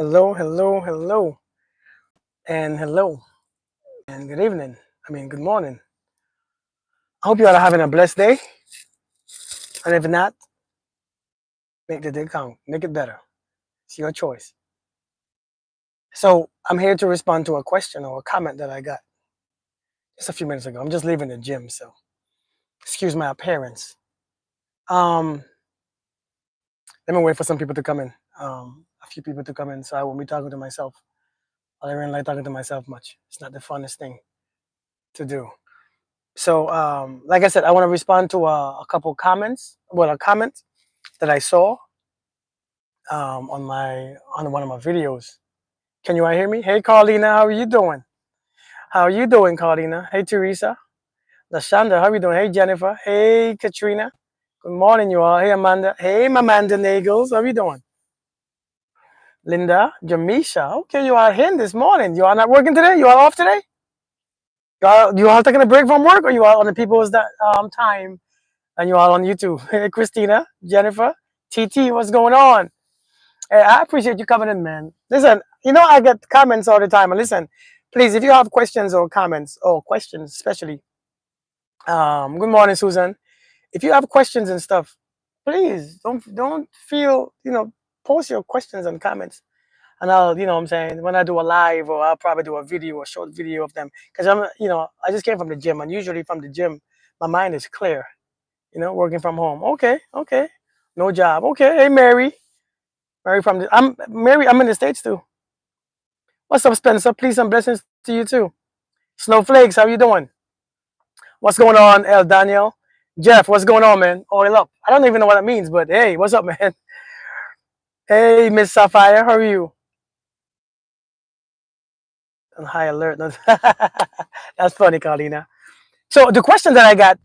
Hello, hello, hello, and hello, and good evening. Good morning. I hope you all are having a blessed day. And if not, make the day count. Make it better. It's your choice. So I'm here to respond to a question or a comment that I got just a few minutes ago. I'm just leaving the gym, so excuse my appearance. Um, Let me wait for some people to come in. A few people to come in, so I won't be talking to myself. I don't really like talking to myself much. It's not the funnest thing to do. So, like I said, I want to respond to a couple comments. Well, a comment that I saw on one of my videos. Can you all hear me? Hey, Carlina, how are you doing? How are you doing, Carlina? Hey, Teresa. Lashanda, how are you doing? Hey, Jennifer. Hey, Katrina. Good morning, you all. Hey, Amanda. Hey, Amanda Nagels. How are you doing? Linda, Jamisha. Okay, you are here this morning. You are not working today? You are off today? You are taking a break from work, or you are on the people's that time and you are on YouTube? Hey, Christina, Jennifer, TT, what's going on? Hey, I appreciate you coming in, man. Listen, I get comments all the time. And listen, please, if you have questions or comments, or questions especially, good morning, Susan. If you have questions and stuff, please don't feel, post your questions and comments. And I'll, what I'm saying, when I do a live, or I'll probably do a video, a short video of them. Because I just came from the gym, and usually from the gym, my mind is clear, working from home. Okay, okay. No job. Okay. Hey, Mary. I'm in the States too. What's up, Spencer? Peace and blessings to you too. Snowflakes, how you doing? What's going on, El Daniel? Jeff, what's going on, man? Oil up. I don't even know what that means, but hey, what's up, man? Hey, Miss Sapphire, how are you? On high alert. That's funny, Carlina. So the question that I got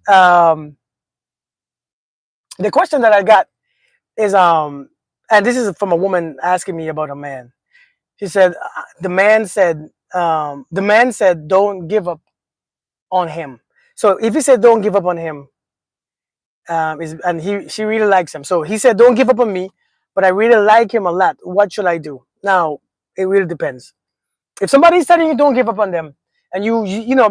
is and this is from a woman asking me about a man. She said the man said don't give up on him. So if he said don't give up on him, and she really likes him. So he said don't give up on me, but I really like him a lot. What should I do? Now it really depends. If somebody's telling you don't give up on them, and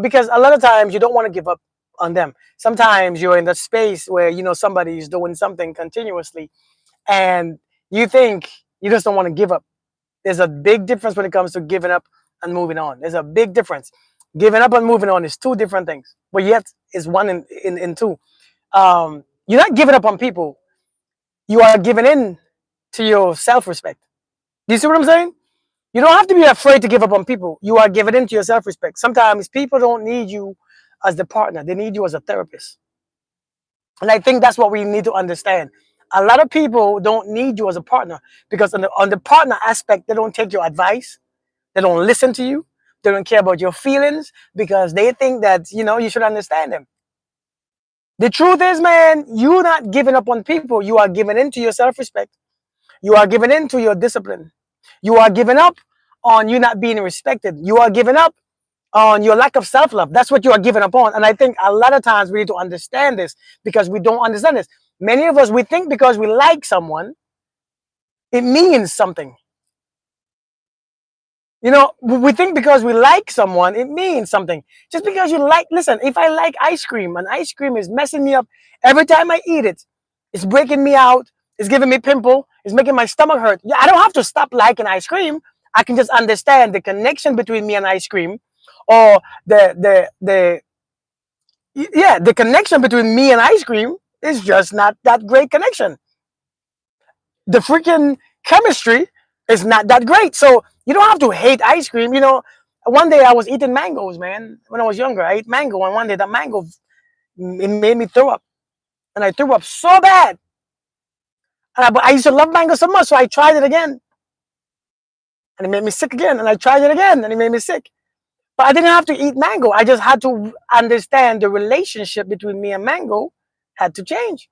because a lot of times you don't want to give up on them. Sometimes you're in that space where somebody is doing something continuously, and you think you just don't want to give up. There's a big difference when it comes to giving up and moving on. There's a big difference. Giving up and moving on is two different things, but yet is one in two. You're not giving up on people. You are giving in to your self-respect. Do you see what I'm saying? You don't have to be afraid to give up on people. You are giving in to your self-respect. Sometimes people don't need you as the partner. They need you as a therapist. And I think that's what we need to understand. A lot of people don't need you as a partner because on the partner aspect, they don't take your advice. They don't listen to you. They don't care about your feelings because they think that, you should understand them. The truth is, man, you're not giving up on people. You are giving into your self-respect. You are giving into your discipline. You are giving up on you not being respected. You are giving up on your lack of self-love. That's what you are giving up on. And I think a lot of times we need to understand this because we don't understand this. Many of us, we think because we like someone, it means something. We think because we like someone, it means something. Just because listen, if I like ice cream and ice cream is messing me up every time I eat it, it's breaking me out, it's giving me pimple, it's making my stomach hurt. Yeah, I don't have to stop liking ice cream. I can just understand the connection between me and ice cream, or the connection between me and ice cream is just not that great connection. The freaking chemistry is not that great. So you don't have to hate ice cream. One day I was eating mangoes, man. When I was younger, I ate mango, and one day that mango, it made me throw up, and I threw up so bad. But I used to love mango so much, so I tried it again, and it made me sick again. And I tried it again, and it made me sick. But I didn't have to eat mango. I just had to understand the relationship between me and mango had to change.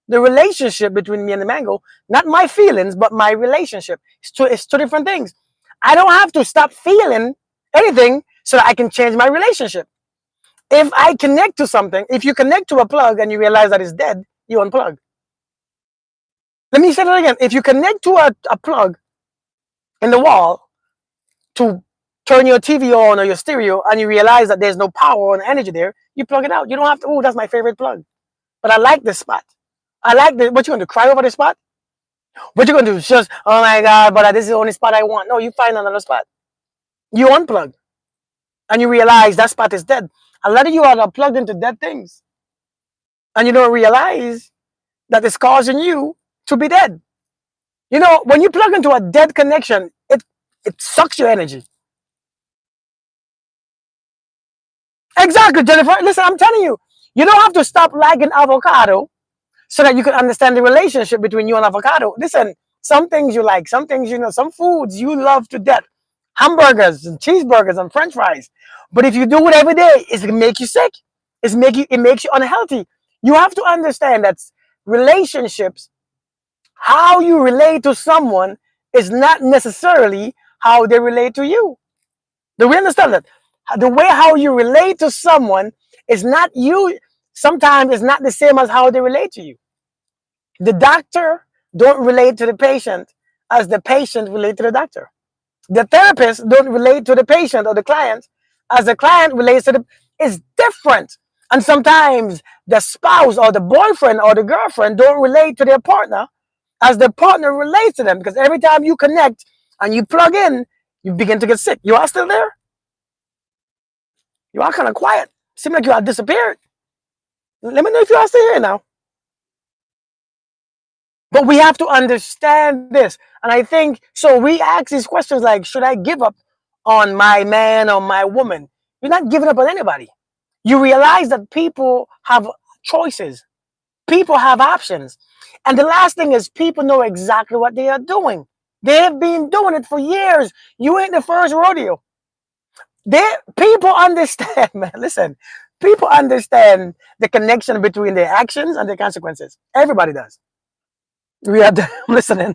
The relationship between me and the mango, not my feelings, but my relationship. It's two different things. I don't have to stop feeling anything so that I can change my relationship. If I connect to something, if you connect to a plug and you realize that it's dead, you unplug. Let me say that again. If you connect to a plug in the wall to turn your TV on or your stereo, and you realize that there's no power or energy there, you plug it out. You don't have to, oh, that's my favorite plug. But I like this spot. I like this. What you going to cry over this spot? What you going to do? Just, oh my God, but this is the only spot I want. No, you find another spot. You unplug and you realize that spot is dead. A lot of you are plugged into dead things. And you don't realize that it's causing you to be dead. You know, when you plug into a dead connection, it sucks your energy. Exactly, Jennifer. Listen, I'm telling you, you don't have to stop liking avocado so that you can understand the relationship between you and avocado. Listen, some things you like, some things you know, some foods you love to death. Hamburgers and cheeseburgers and French fries. But if you do it every day, it's gonna make you sick. It makes you unhealthy. You have to understand that relationships, how you relate to someone, is not necessarily how they relate to you. Do we understand that? The way how you relate to someone is not you. Sometimes it's not the same as how they relate to you. The doctor don't relate to the patient as the patient relate to the doctor. The therapist don't relate to the patient or the client as the client relates to the. It's different. And sometimes the spouse or the boyfriend or the girlfriend don't relate to their partner as the partner relates to them, because every time you connect and you plug in, you begin to get sick. You are still there? You are kind of quiet. Seem like you are disappeared. Let me know if you are still here now. But we have to understand this. And I think, so we ask these questions like, should I give up on my man or my woman? You're not giving up on anybody. You realize that people have choices, people have options. And the last thing is, people know exactly what they are doing. They've been doing it for years. You ain't the first rodeo. People understand, man. Listen, people understand the connection between their actions and their consequences. Everybody does. We are listening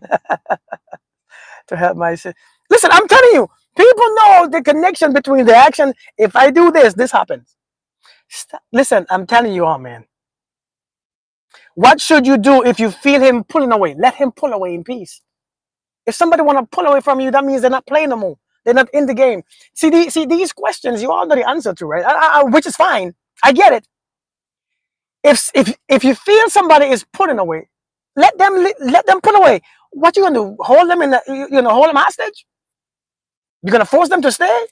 to help my sister. Listen, I'm telling you, people know the connection between the action. If I do this, this happens. Listen, I'm telling you all, man. What should you do if you feel him pulling away? Let him pull away in peace. If somebody want to pull away from you, that means they're not playing no more. They're not in the game. See these questions you all know the answer to, right? Which is fine. I get it. If you feel somebody is pulling away, let them pull away. What you gonna do? Hold them in the, hold them hostage? You're gonna force them to stay?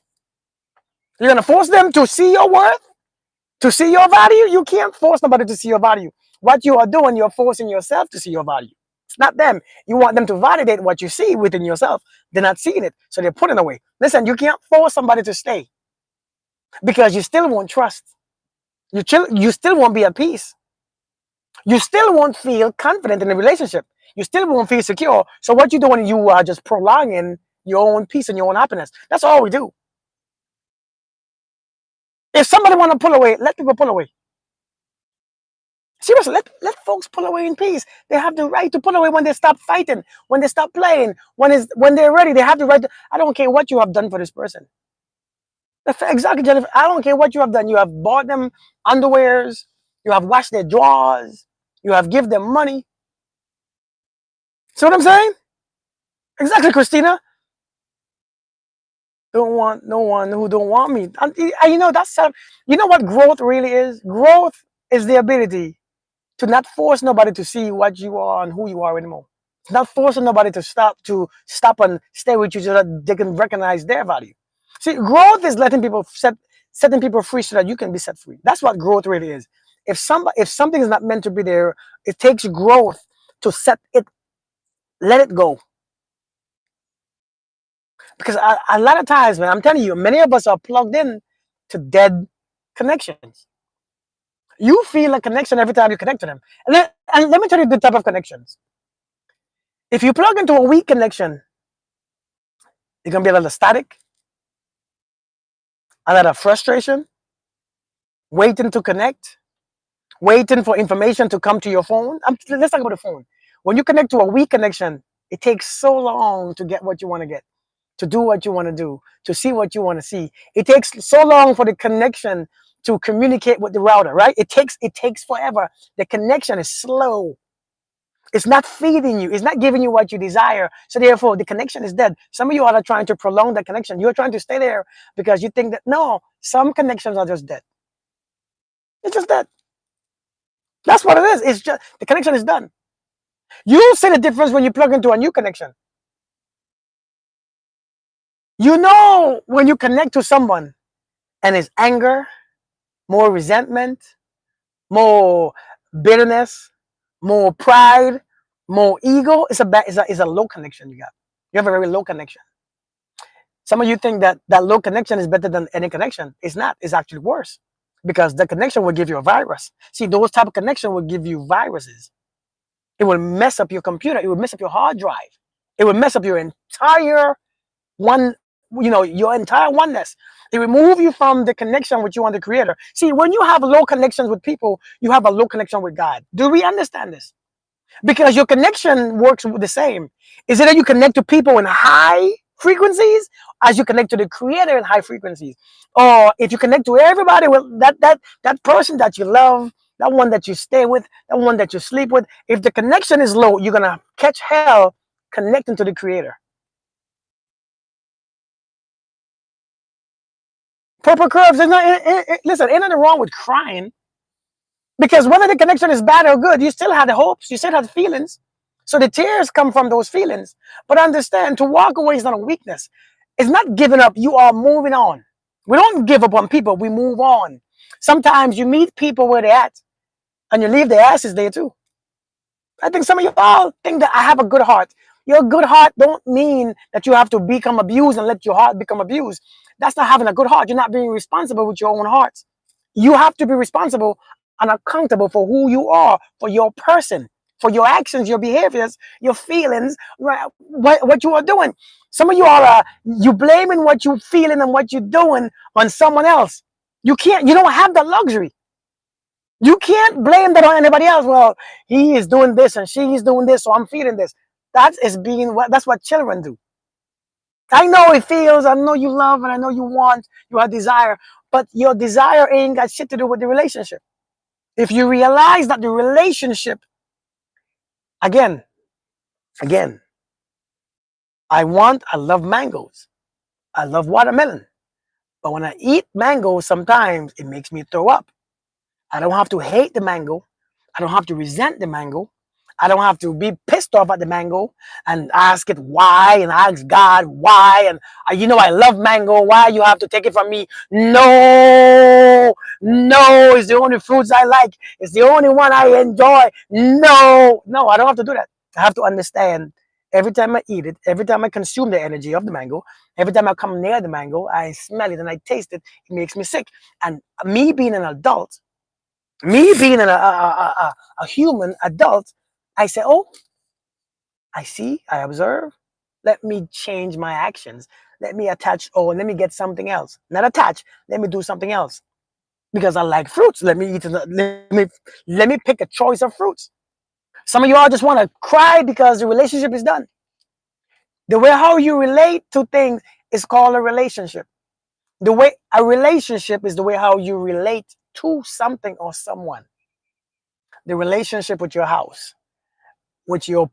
You're gonna force them to see your worth, to see your value? You can't force nobody to see your value. What you are doing, you're forcing yourself to see your value. It's not them. You want them to validate what you see within yourself. They're not seeing it, so they're pulling away. Listen, you can't force somebody to stay because you still won't trust. You still won't be at peace. You still won't feel confident in the relationship. You still won't feel secure. So what you doing? You are just prolonging your own peace and your own happiness. That's all we do. If somebody want to pull away, let people pull away. Seriously, let folks pull away in peace. They have the right to pull away when they stop fighting, when they stop playing, when they're ready. They have the right to, I don't care what you have done for this person. Exactly, Jennifer. I don't care what you have done. You have bought them underwears. You have washed their drawers. You have given them money. See what I'm saying? Exactly, Christina. Don't want no one who don't want me. And that's you know what growth really is? Growth is the ability to not force nobody to see what you are and who you are anymore. It's not forcing nobody to stop and stay with you so that they can recognize their value. See, growth is setting people free so that you can be set free. That's what growth really is. If something is not meant to be there, it takes growth to let it go. Because a lot of times, man, I'm telling you, many of us are plugged in to dead connections. You feel a connection every time you connect to them. And let me tell you the type of connections. If you plug into a weak connection, it's going to be a lot of static, a lot of frustration, waiting to connect, waiting for information to come to your phone. Let's talk about the phone. When you connect to a weak connection, it takes so long to get what you want to get, to do what you want to do, to see what you want to see. It takes so long for the connection to communicate with the router, right? It takes forever. The connection is slow. It's not feeding you. It's not giving you what you desire. So therefore, the connection is dead. Some of you are trying to prolong that connection. You're trying to stay there because you think that no, some connections are just dead. It's just dead. That's what it is. It's just the connection is done. You see the difference when you plug into a new connection. You know when you connect to someone and it's anger, more resentment, more bitterness, more pride, more ego. It's a low connection you got. You have a very low connection. Some of you think that that low connection is better than any connection. It's not. It's actually worse because the connection will give you a virus. See, those type of connection will give you viruses. It will mess up your computer. It will mess up your hard drive. It will mess up your entire one, your entire oneness. It remove you from the connection with you and the creator. See, when you have low connections with people, you have a low connection with God. Do we understand this? Because your connection works the same. Is it that you connect to people in high frequencies as you connect to the creator in high frequencies? Or if you connect to everybody, well, that person that you love, that one that you stay with, that one that you sleep with, if the connection is low, you're gonna catch hell connecting to the creator. Purple curves, there's not, listen, ain't nothing wrong with crying. Because whether the connection is bad or good, you still had the hopes, you still had the feelings. So the tears come from those feelings. But understand, to walk away is not a weakness. It's not giving up. You are moving on. We don't give up on people. We move on. Sometimes you meet people where they're at, and you leave their asses there too. I think some of you all think that I have a good heart. Your good heart don't mean that you have to become abused and let your heart become abused. That's not having a good heart. You're not being responsible with your own heart. You have to be responsible and accountable for who you are, for your person, for your actions, your behaviors, your feelings, right, what you are doing. Some of you are you blaming what you're feeling and what you're doing on someone else. You don't have that luxury. You can't blame that on anybody else. Well, he is doing this and she is doing this, so I'm feeling this. That's what children do. I know it feels, I know you love, and I know you want, you have desire, but your desire ain't got shit to do with the relationship. If you realize that the relationship, again, again, I love mangoes. I love watermelon. But when I eat mangoes, sometimes it makes me throw up. I don't have to hate the mango. I don't have to resent the mango. I don't have to be pissed off at the mango and ask it why and ask God why. And I love mango. Why you have to take it from me? No, no, it's the only fruits I like. It's the only one I enjoy. No, no, I don't have to do that. I have to understand every time I eat it, every time I consume the energy of the mango, every time I come near the mango, I smell it and I taste it, it makes me sick. And me being an adult, me being a human adult, I say, oh, I see, I observe. Let me change my actions. Let me attach, let me get something else. Not attach, let me do something else. Because I like fruits. Let me pick a choice of fruits. Some of you all just want to cry because the relationship is done. The way how you relate to things is called a relationship. The way a relationship is the way how you relate to something or someone. The relationship with your house, with your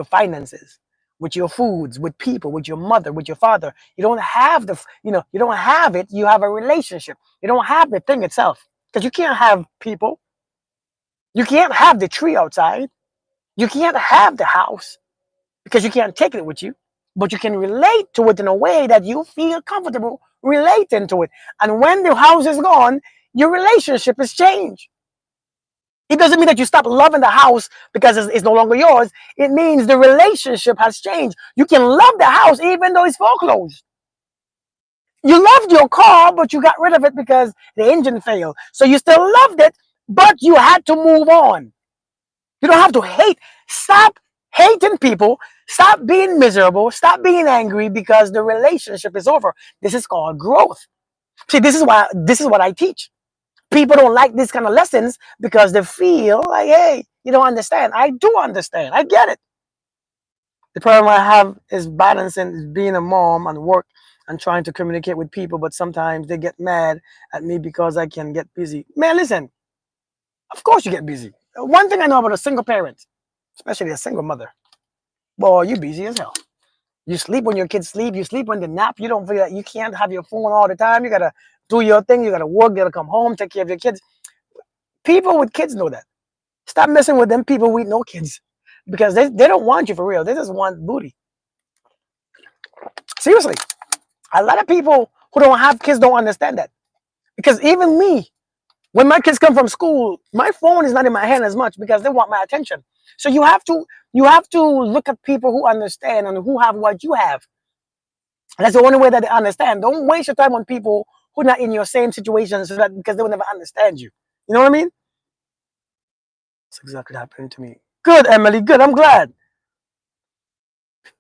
finances, with your foods, with people, with your mother, with your father. You don't have you don't have it. You have a relationship. You don't have the thing itself because you can't have people. You can't have the tree outside. You can't have the house because you can't take it with you. But you can relate to it in a way that you feel comfortable relating to it. And when the house is gone, your relationship is changed. It doesn't mean that you stop loving the house because it's no longer yours. It means the relationship has changed. You can love the house even though it's foreclosed. You loved your car, but you got rid of it because the engine failed. So you still loved it, but you had to move on. You don't have to hate. Stop hating people. Stop being miserable. Stop being angry because the relationship is over. This is called growth. See, this is what I teach. People don't like these kind of lessons because they feel like, hey, you don't understand. I do understand. I get it. The problem I have is balancing being a mom and work and trying to communicate with people, but sometimes they get mad at me because I can get busy. Man, listen, of course you get busy. One thing I know about a single parent, especially a single mother. Boy, you busy as hell. You sleep when your kids sleep. You sleep when they nap. You don't feel that you can't have your phone all the time. You gotta do your thing. You gotta work. You gotta come home, take care of your kids. People with kids know that. Stop messing with them people with no kids, because they don't want you for real. They just want booty. Seriously, a lot of people who don't have kids don't understand that. Because even me, when my kids come from school, my phone is not in my hand as much because they want my attention. So you have to look at people who understand and who have what you have. That's the only way that they understand. Don't waste your time on people who are not in your same situation, so that because they will never understand you. You know what I mean? That's exactly happening to me. Good, Emily. Good. I'm glad.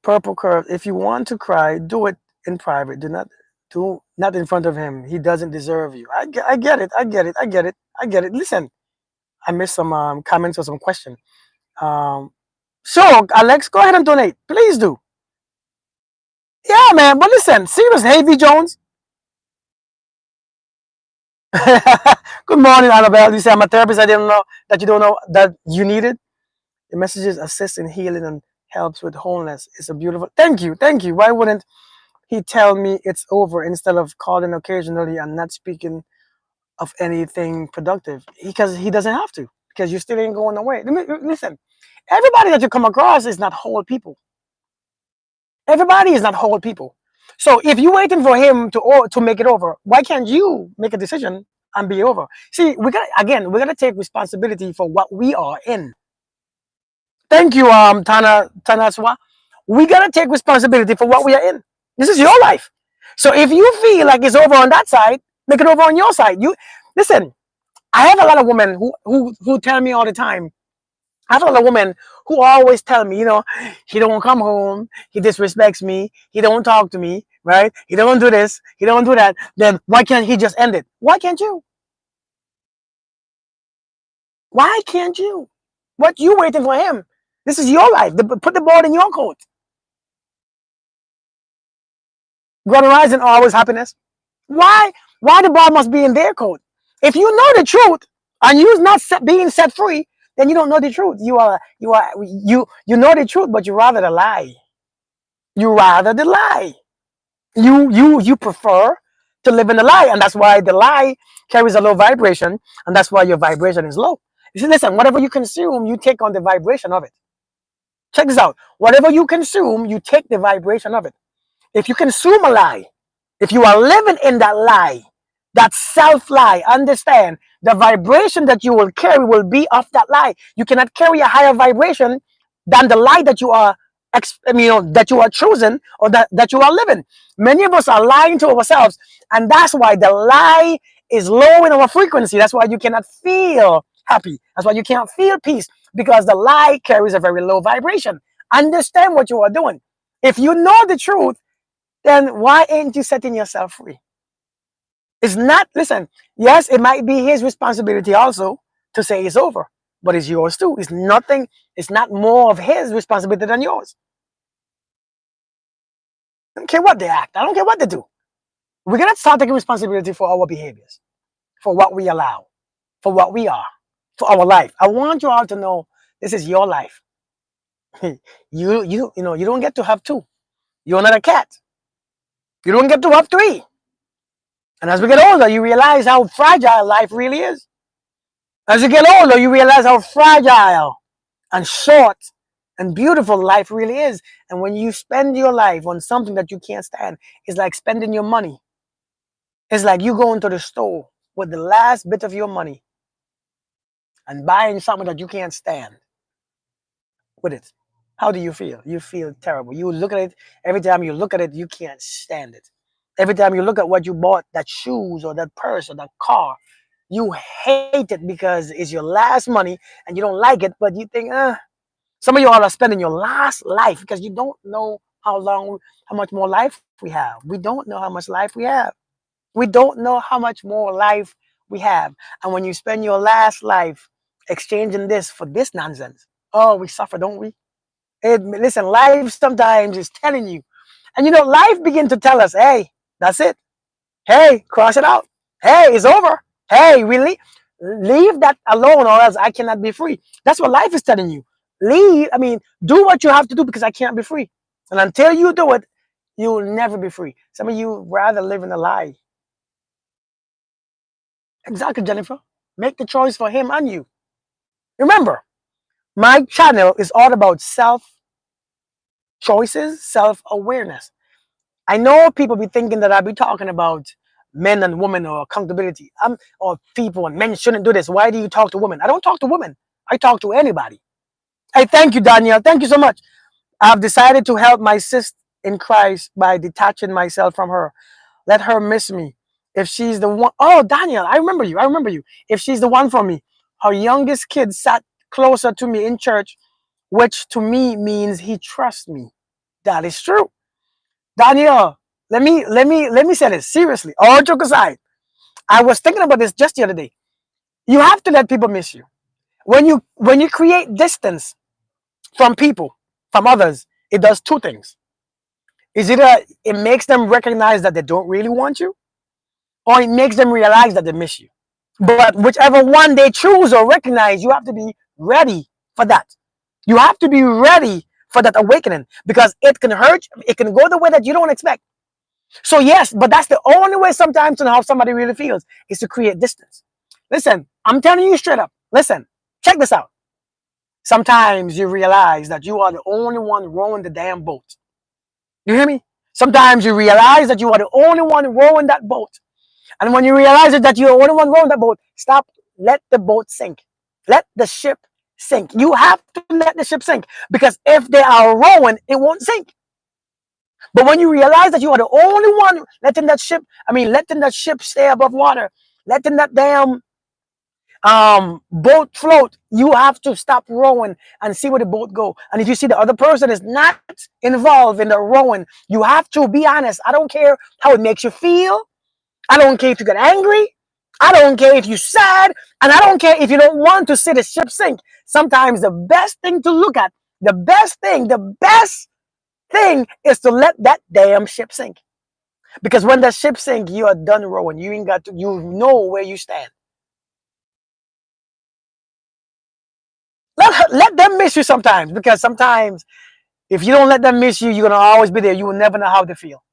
Purple curve. If you want to cry, do it in private. Do not in front of him. He doesn't deserve you. I get it. I get it. I get it. I get it. Listen, I missed some comments or some question. Um, so Alex, go ahead and donate. Please do. Yeah, man. But listen, serious, Havy Jones. Good morning, Annabelle. You say I'm a therapist. I didn't know that you don't know that you needed. The messages assist in healing and helps with wholeness. It's a beautiful. Thank you, thank you. Why wouldn't he tell me it's over instead of calling occasionally and not speaking of anything productive? Because he doesn't have to. Because you still ain't going away. Listen, everybody that you come across is not whole people. Everybody is not whole people. So if you're waiting for him to make it over, why can't you make a decision and be over? See, we gotta take responsibility for what we are in. Thank you, Tanaswa. We gotta take responsibility for what we are in. This is your life. So if you feel like it's over on that side, make it over on your side. You listen. I have a lot of women who tell me all the time. I have a lot of women who always tell me, he don't come home, he disrespects me, he don't talk to me, right? He don't do this, he don't do that. Then why can't he just end it? Why can't you? Why can't you? What you waiting for him? This is your life. Put the ball in your court. Grand Horizon always happiness. Why? Why the ball must be in their court? If you know the truth and you're not being set free, then you don't know the truth. You know the truth, but you rather the lie. You rather the lie. You prefer to live in the lie, and that's why the lie carries a low vibration, and that's why your vibration is low. You see, listen, whatever you consume, you take on the vibration of it. Check this out. Whatever you consume, you take the vibration of it. If you consume a lie, if you are living in that lie, that self lie, understand the vibration that you will carry will be of that lie. You cannot carry a higher vibration than the lie that you are, that you are choosing, or that you are living. Many of us are lying to ourselves, and that's why the lie is low in our frequency. That's why you cannot feel happy. That's why you can't feel peace, because the lie carries a very low vibration. Understand what you are doing. If you know the truth, then why ain't you setting yourself free? It's not, listen, yes, it might be his responsibility also to say it's over, but it's yours too. It's not more of his responsibility than yours. I don't care what they act, I don't care what they do. We're gonna start taking responsibility for our behaviors, for what we allow, for what we are, for our life. I want you all to know this is your life. You don't get to have two. You're not a cat. You don't get to have three. And as we get older, you realize how fragile life really is. As you get older, you realize how fragile and short and beautiful life really is. And when you spend your life on something that you can't stand, it's like spending your money. It's like you going to the store with the last bit of your money and buying something that you can't stand with it. How do you feel? You feel terrible. You look at it, every time you look at it, you can't stand it. Every time you look at what you bought, that shoes or that purse or that car, you hate it because it's your last money and you don't like it, but you think, some of you all are spending your last life because you don't know how much more life we have. We don't know how much life we have. We don't know how much more life we have. And when you spend your last life exchanging this for this nonsense, oh, we suffer, don't we? Listen, life sometimes is telling you. And life begin to tell us, hey, that's it. Hey, cross it out. Hey, it's over. Hey, really? Leave that alone or else I cannot be free. That's what life is telling you. leave. I mean, do what you have to do because I can't be free. And until you do it, you will never be free. Some of you rather live in a lie. Exactly, Jennifer. Make the choice for him and you. Remember, my channel is all about self choices, self awareness. I know people be thinking that I be talking about men and women or accountability. Or people and men shouldn't do this. Why do you talk to women? I don't talk to women. I talk to anybody. Hey, thank you, Danielle. Thank you so much. I've decided to help my sister in Christ by detaching myself from her. Let her miss me. If she's the one, oh, Daniel, I remember you. I remember you. If she's the one for me, her youngest kid sat closer to me in church, which to me means he trusts me. That is true. Daniel, let me say this seriously. All joke aside, I was thinking about this just the other day. You have to let people miss you. When you create distance from people, from others, it does two things. Is either it makes them recognize that they don't really want you, or it makes them realize that they miss you. But whichever one they choose or recognize, you have to be ready for that. You have to be ready for that awakening because it can hurt, it can go the way that you don't expect. So yes, but that's the only way sometimes to know how somebody really feels is to create distance. Listen, I'm telling you straight up. Listen, check this out. Sometimes you realize that you are the only one rowing the damn boat. You hear me? Sometimes you realize that you are the only one rowing that boat. And when you realize that you're the only one rowing that boat, stop. Let the boat sink. Let the ship sink. You have to let the ship sink because if they are rowing, it won't sink. But when you realize that you are the only one letting that ship stay above water, letting that damn boat float, you have to stop rowing and see where the boat go. And if you see the other person is not involved in the rowing, you have to be honest. I don't care how it makes you feel. I don't care if you get angry. I don't care if you're sad. And I don't care if you don't want to see the ship sink. Sometimes the best thing to look at, the best thing is to let that damn ship sink. Because when the ship sink, you are done rowing. You ain't got to, you know where you stand. Let them miss you sometimes. Because sometimes if you don't let them miss you, you're gonna always be there. You will never know how they feel.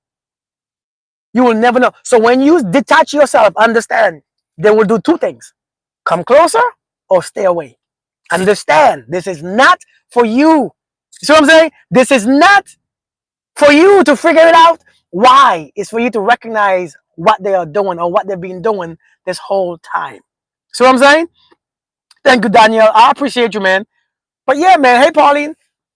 You will never know. So when you detach yourself, understand they will do two things: come closer or stay away. Understand this is not for you. You see what I'm saying? This is not for you to figure it out. Why? It's for you to recognize what they are doing or what they've been doing this whole time. See what I'm saying? Thank you, Daniel. I appreciate you, man. But yeah, man. Hey, Pauline.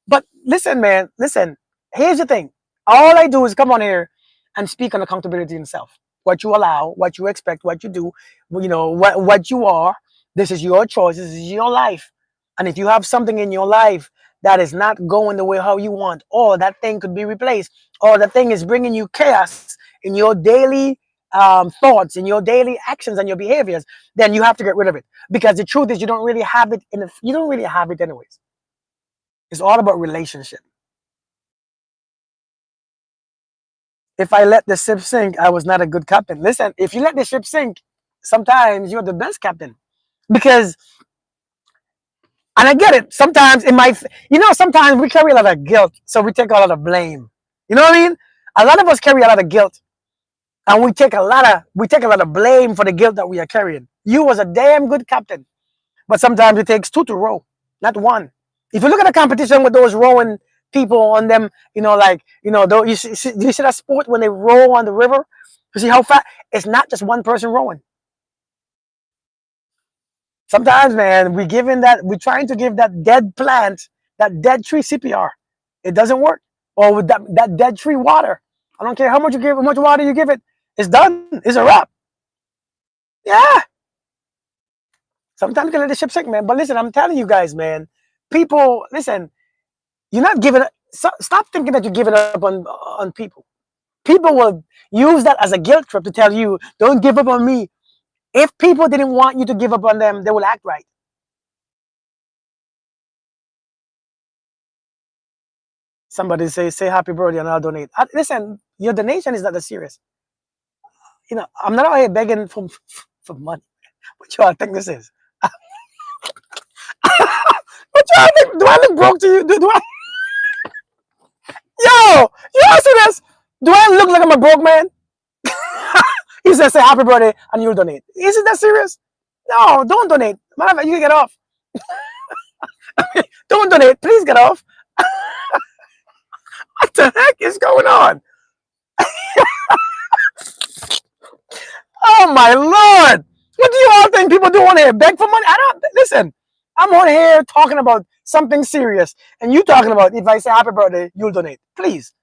But listen, man. Listen. Here's the thing. All I do is come on here and speak on accountability himself. What you allow, what you expect, what you do, what you are. This is your choice. This is your life. And if you have something in your life that is not going the way how you want, or that thing could be replaced, or the thing is bringing you chaos in your daily thoughts, in your daily actions and your behaviors, then you have to get rid of it. Because the truth is, you don't really have it you don't really have it anyways. It's all about relationship. If I let the ship sink, I was not a good captain. Listen, if you let the ship sink, sometimes you're the best captain. Because, and I get it, sometimes it might, sometimes we carry a lot of guilt, so we take a lot of blame. You know what I mean? A lot of us carry a lot of guilt, and we take a lot of blame for the guilt that we are carrying. You was a damn good captain, but sometimes it takes two to row, not one. If you look at the competition with those rowing people on them, you see that sport when they row on the river. You see how fast? It's not just one person rowing. Sometimes, man, we're trying to give that dead plant, that dead tree CPR. It doesn't work. Or with that dead tree water. I don't care how much you give, how much water you give it. It's done. It's a wrap. Yeah. Sometimes you can let the ship sink, man. But listen, I'm telling you guys, man. People, listen. You're not giving up. Stop thinking that you're giving up on people. People will use that as a guilt trip to tell you, "Don't give up on me." If people didn't want you to give up on them, they will act right. Somebody say happy birthday and I'll donate. Listen, your donation is not that serious. I'm not out here begging for money. What y'all think this is? What Do I look broke to you? Do I? Yo, you see this? Do I look like I'm a broke man? He says, say happy birthday and you'll donate. Is it that serious? No, don't donate. Matter of fact, you can get off. Don't donate. Please get off. What the heck is going on? Oh my Lord. What do you all think people do on here? Beg for money? I don't listen. I'm on here talking about something serious, and you talking about if I say happy birthday, you'll donate. Please.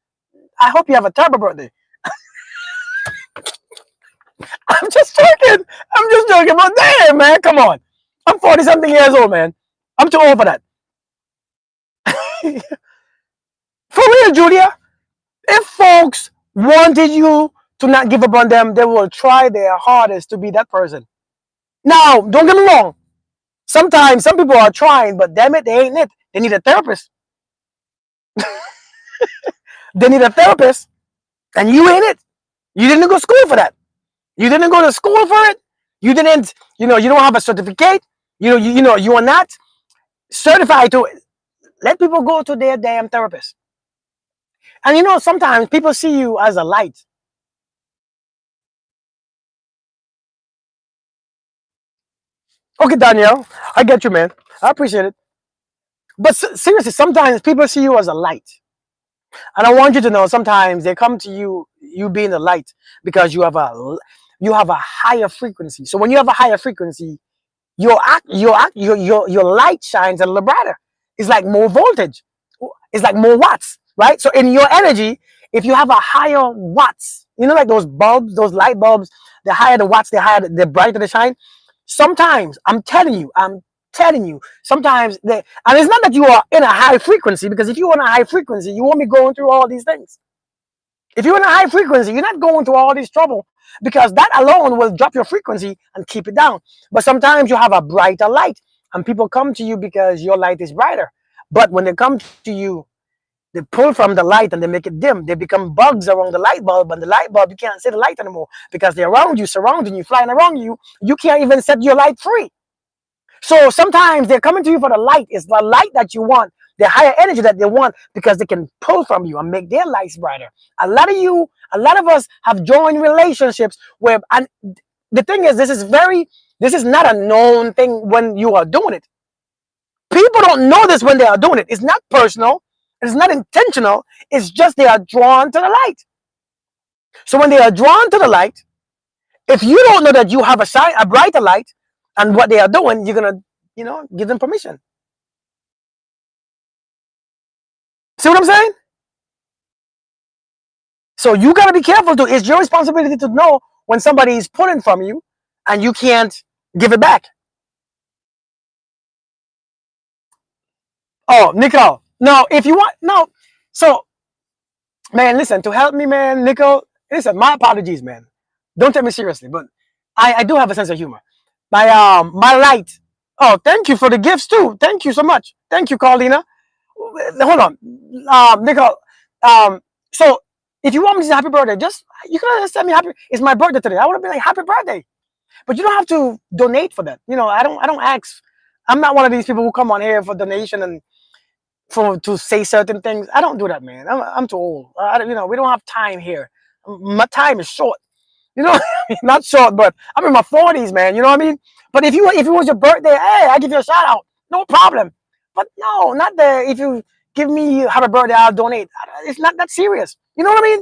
I hope you have a terrible birthday. I'm just joking. I'm just joking. But damn, man, come on. I'm 40 something years old, man. I'm too old for that. For real, Julia. If folks wanted you to not give up on them, they will try their hardest to be that person. Now, don't get me wrong. Sometimes some people are trying, but damn it, they ain't it. They need a therapist. They need a therapist, and you ain't it. You didn't go to school for that. You didn't go to school for it. You didn't, you don't have a certificate. You are not certified to it. Let people go to their damn therapist. And sometimes people see you as a light. Okay, Danielle, I get you, man. I appreciate it. But seriously, sometimes people see you as a light. And I want you to know sometimes they come to you being the light because you have a higher frequency. So when you have a higher frequency, your light shines a little brighter. It's like more voltage. It's like more watts, right? So in your energy, if you have a higher watts, like those bulbs, those light bulbs, the higher the watts, the brighter the shine. Sometimes I'm telling you, sometimes and it's not that you are in a high frequency, because if you're in a high frequency, you won't be going through all these things. If you're in a high frequency, you're not going through all this trouble, because that alone will drop your frequency and keep it down. But sometimes you have a brighter light, and people come to you because your light is brighter. But when they come to you, they pull from the light and they make it dim. They become bugs around the light bulb, and the light bulb, you can't see the light anymore because they're around you, surrounding you, flying around you. You can't even set your light free. So sometimes they're coming to you for the light. It's the light that you want, the higher energy that they want, because they can pull from you and make their lights brighter. A lot of us have joined relationships where, and the thing is, this is not a known thing when you are doing it. People don't know this when they are doing it. It's not personal. It's not intentional. It's just they are drawn to the light. So when they are drawn to the light, if you don't know that you have a brighter light, and what they are doing, you're gonna, give them permission. See what I'm saying? So you gotta be careful too. It's your responsibility to know when somebody is pulling from you, and you can't give it back. Oh, Nicole. No, if you want, no. So, man, listen, to help me, man, Nicole, listen, my apologies, man. Don't take me seriously, but I do have a sense of humor. My light. Oh, thank you for the gifts too. Thank you so much. Thank you, Carlina. Hold on, Nicole. Um, so if you want me to say happy birthday, you can just send me happy. It's my birthday today. I would have been like happy birthday, but you don't have to donate for that. I don't ask. I'm not one of these people who come on here for donation and to say certain things. I don't do that, man. I'm too old. We don't have time here. My time is short. Not short, but I'm in my 40s, man. You know what I mean? But if it was your birthday, hey, I give you a shout out, no problem. But no, not the if you give me happy birthday, I'll donate. It's not that serious. You know what I mean?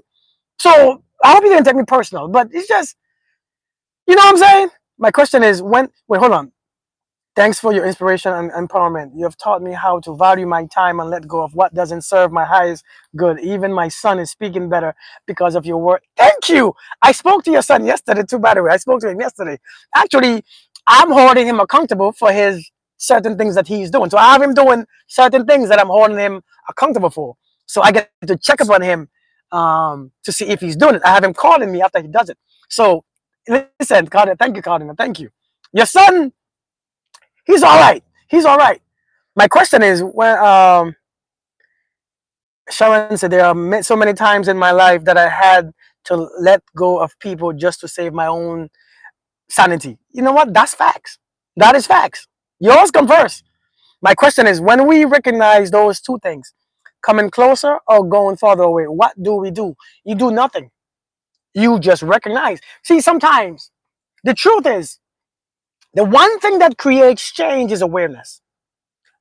So I hope you didn't take me personal, but it's just, you know what I'm saying? My question is when. Wait, hold on. Thanks for your inspiration and empowerment. You have taught me how to value my time and let go of what doesn't serve my highest good. Even my son is speaking better because of your work. Thank you. I spoke to your son yesterday too, by the way. I spoke to him yesterday. Actually, I'm holding him accountable for his certain things that he's doing. So I have him doing certain things that I'm holding him accountable for. So I get to check up on him to see if he's doing it. I have him calling me after he does it. So listen, Carter, thank you, Carter. Thank you. Your son, he's all right. He's all right. My question is, when Sharon said there are so many times in my life that I had to let go of people just to save my own sanity. You know what? That's facts. That is facts. Yours come first. My question is, when we recognize those two things, coming closer or going farther away, what do we do? You do nothing. You just recognize. See, sometimes the truth is, the one thing that creates change is awareness.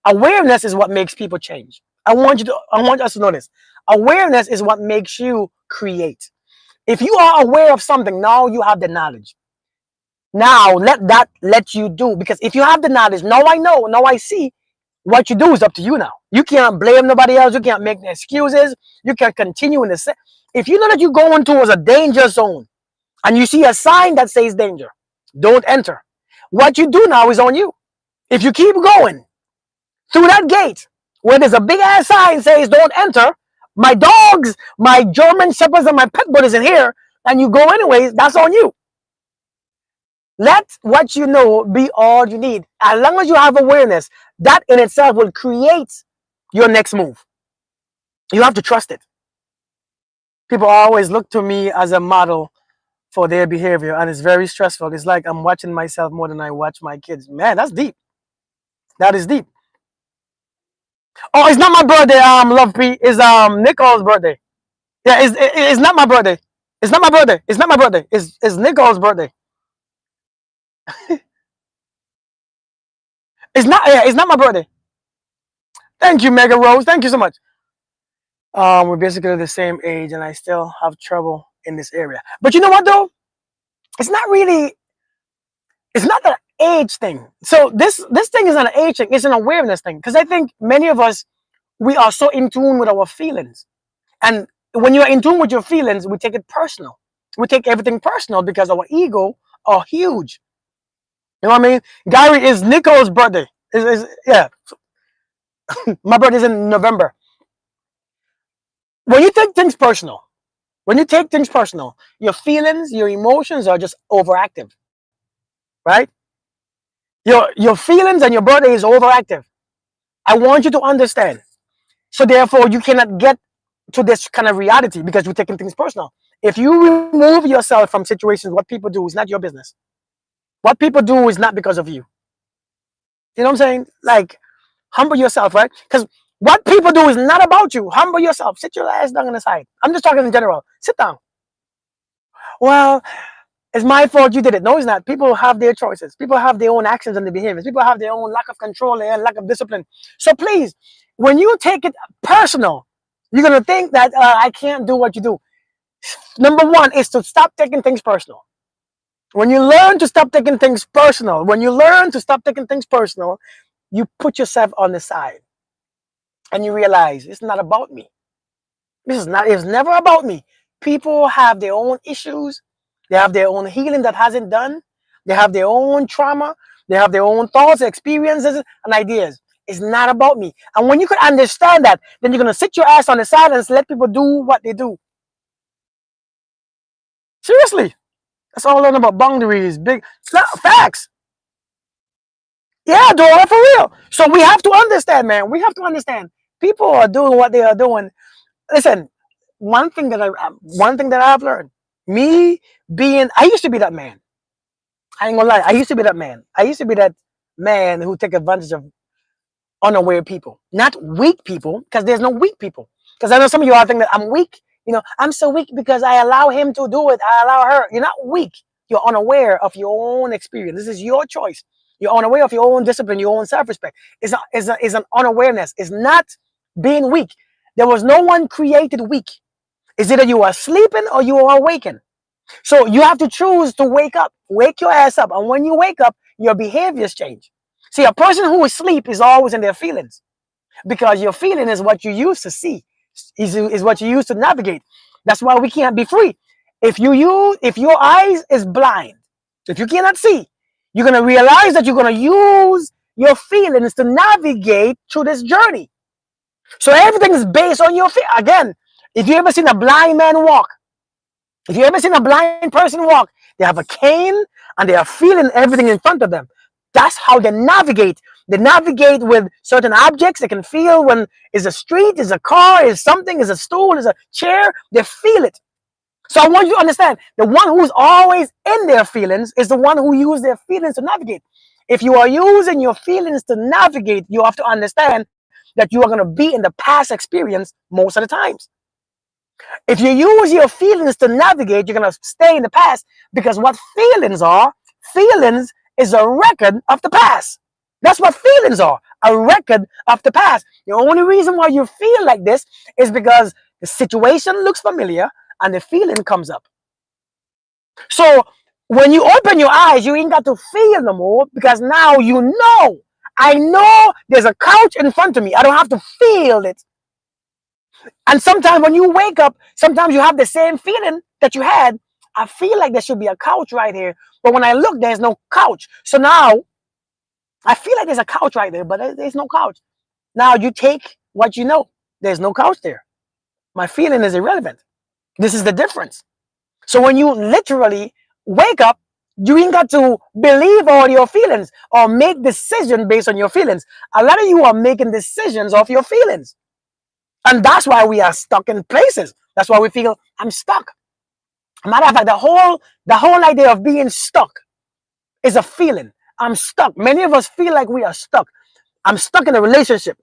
Awareness is what makes people change. I want us to know this. Awareness is what makes you create. If you are aware of something, now you have the knowledge. Now let that let you do. Because if you have the knowledge, now I know, now I see, what you do is up to you now. You can't blame nobody else. You can't make excuses. You can continue in the same. If you know that you're going towards a danger zone and you see a sign that says danger, don't enter. What you do now is on you. If you keep going through that gate where there's a big ass sign says don't enter, my dogs, my German shepherds, and my pet bull is in here, and you go anyways, that's on you. Let what you know be all you need. As long as you have awareness, that in itself will create your next move. You have to trust it. People always look to me as a model for their behavior, and it's very stressful. It's like I'm watching myself more than I watch my kids. Man, that's deep. That is deep. Oh, it's not my birthday, Love P. It's Nicole's birthday. Yeah, it's not my birthday. It's not my birthday. It's not my birthday. It's Nicole's birthday. It's not my birthday. Thank you, Mega Rose. Thank you so much. We're basically the same age, and I still have trouble in this area. But you know what, though? It's not really. It's not an age thing. So this thing is not an age thing. It's an awareness thing. Because I think many of us, we are so in tune with our feelings, and when you're in tune with your feelings, we take it personal. We take everything personal because our ego are huge. You know what I mean? Gary, is Nicole's birthday. Yeah. My birthday's in November. When you take things personal, your feelings, your emotions are just overactive, right? Your feelings and your birthday is overactive. I want you to understand. So therefore, you cannot get to this kind of reality because you're taking things personal. If you remove yourself from situations, what people do is not your business. What people do is not because of you. You know what I'm saying? Like, humble yourself, right? Because what people do is not about you. Humble yourself. Sit your ass down on the side. I'm just talking in general. Sit down. Well, it's my fault you did it. No, it's not. People have their choices. People have their own actions and their behaviors. People have their own lack of control and lack of discipline. So please, when you take it personal, you're going to think that I can't do what you do. Number one is to stop taking things personal. When you learn to stop taking things personal, you put yourself on the side and you realize it's not about me. It's never about me. People have their own issues. They have their own healing that hasn't done. They have their own trauma. They have their own thoughts, experiences, and ideas. It's not about me. And when you can understand that, then you're going to sit your ass on the side and let people do what they do. Seriously. That's all I learn about boundaries. Big facts. Yeah, Dora, for real. So we have to understand, man. We have to understand. People are doing what they are doing. Listen, one thing that I've learned, I used to be that man. I ain't gonna lie, I used to be that man. I used to be that man who take advantage of unaware people, not weak people, because there's no weak people. Because I know some of you are thinking that I'm weak. I'm so weak because I allow him to do it. I allow her. You're not weak. You're unaware of your own experience. This is your choice. You're unaware of your own discipline, your own self-respect. It's an unawareness. It's not being weak. There was no one created weak. It's either you are sleeping or you are awakened. So you have to choose to wake up. Wake your ass up. And when you wake up, your behaviors change. See, a person who is asleep is always in their feelings because your feeling is what you use to see, is what you use to navigate. That's why we can't be free. If your eyes is blind, if you cannot see, you're going to realize that you're going to use your feelings to navigate through this journey. So everything is based on your feet. Again, if you ever seen a blind man walk, if you ever seen a blind person walk, they have a cane and they are feeling everything in front of them. That's how they navigate. They navigate with certain objects. They can feel when is a street, is a car, is something, is a stool, is a chair. They feel it. So I want you to understand, the one who's always in their feelings is the one who uses their feelings to navigate. If you are using your feelings to navigate, you have to understand that you are going to be in the past experience most of the times. If you use your feelings to navigate, you're going to stay in the past, because what feelings is a record of the past. That's what feelings are, a record of the past. The only reason why you feel like this is because the situation looks familiar and the feeling comes up. So when you open your eyes, you ain't got to feel no more, because now you know. I know there's a couch in front of me. I don't have to feel it. And sometimes when you wake up, sometimes you have the same feeling that you had. I feel like there should be a couch right here. But when I look, there's no couch. So now I feel like there's a couch right there, but there's no couch. Now you take what you know. There's no couch there. My feeling is irrelevant. This is the difference. So when you literally wake up, you ain't got to believe all your feelings or make decisions based on your feelings. A lot of you are making decisions off your feelings. And that's why we are stuck in places. That's why we feel, I'm stuck. Matter of fact, the whole idea of being stuck is a feeling. I'm stuck. Many of us feel like we are stuck. I'm stuck in a relationship.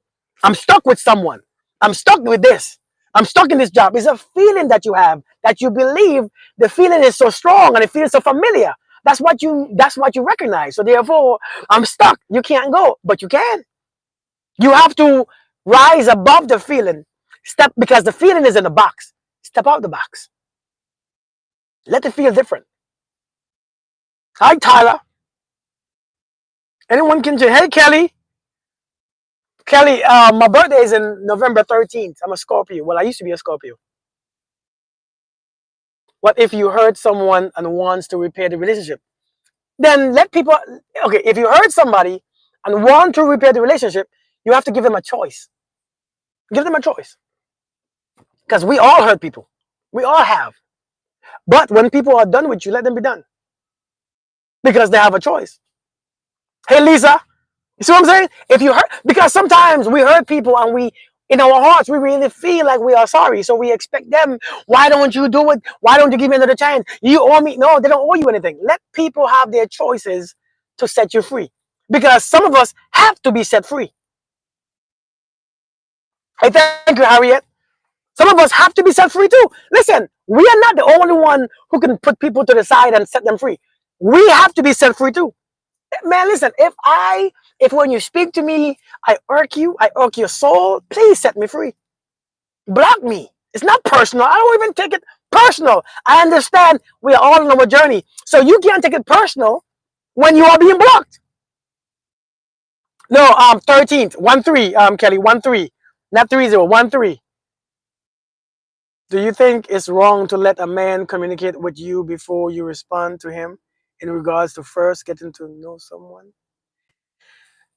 I'm stuck with someone. I'm stuck with this. I'm stuck in this job. It's a feeling that you have, that you believe. The feeling is so strong and it feels so familiar. That's what you recognize. So therefore, I'm stuck. You can't go, but you can. You have to rise above the feeling. Step, because the feeling is in the box. Step out the box. Let it feel different. Hi, Tyler. Anyone can say, hey, Kelly. Kelly, my birthday is in November 13th. I'm a Scorpio. Well, I used to be a Scorpio. What if you hurt someone and wants to repair the relationship? Then let people, okay, if you hurt somebody and want to repair the relationship, you have to give them a choice. Give them a choice. Because we all hurt people. We all have. But when people are done with you, let them be done. Because they have a choice. Hey, Lisa, you see what I'm saying? If you hurt, because sometimes we hurt people and we, in our hearts, we really feel like we are sorry. So we expect them, why don't you do it? Why don't you give me another chance? You owe me. No, they don't owe you anything. Let people have their choices to set you free. Because some of us have to be set free. Hey, thank you, Harriet. Some of us have to be set free too. Listen, we are not the only one who can put people to the side and set them free. We have to be set free too. Man, listen, if when you speak to me, I irk your soul, please set me free. Block me. It's not personal. I don't even take it personal. I understand we are all on our journey. So you can't take it personal when you are being blocked. No, 13th, 1-3, Kelly, 1-3. Not 3-0, 1-3. Do you think it's wrong to let a man communicate with you before you respond to him in regards to first getting to know someone?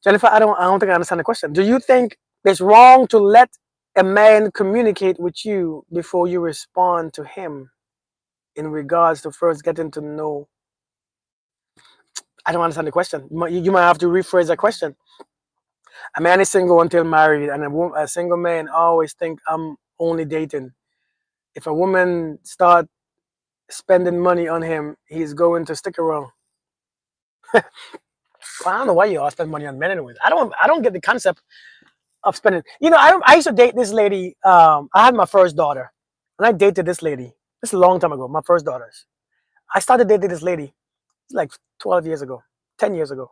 Jennifer, I don't think I understand the question. Do you think it's wrong to let a man communicate with you before you respond to him in regards to first getting to know? I don't understand the question. You might have to rephrase the question. A man is single until married, and a single man always think I'm only dating. If a woman start spending money on him, he's going to stick around. Well, I don't know why you all spend money on men anyways. I don't get the concept of spending. You know, I used to date this lady. I had my first daughter, and I dated this lady. This is a long time ago. My first daughters. I started dating this lady like 12 years ago, 10 years ago,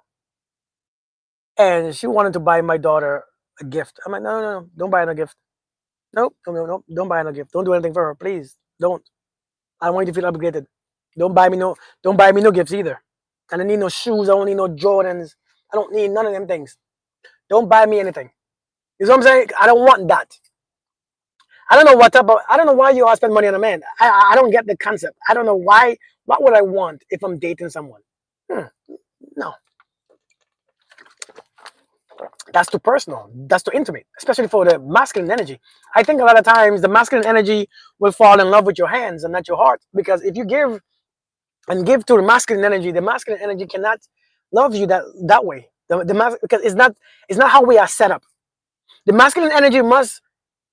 and she wanted to buy my daughter a gift. I'm like, no, don't buy her no gift. Nope, no, don't buy her no gift. Don't do anything for her, please. Don't. I don't want you to feel obligated. Don't buy me no gifts either. I don't need no shoes. I don't need no Jordans. I don't need none of them things. Don't buy me anything. You know what I'm saying? I don't want that. I don't know I don't know why you all spend money on a man. I don't get the concept. I don't know why. What would I want if I'm dating someone? No. That's too personal. That's too intimate, especially for the masculine energy. I think a lot of times the masculine energy will fall in love with your hands and not your heart. Because if you give to the masculine energy cannot love you that way. Because it's not how we are set up. The masculine energy must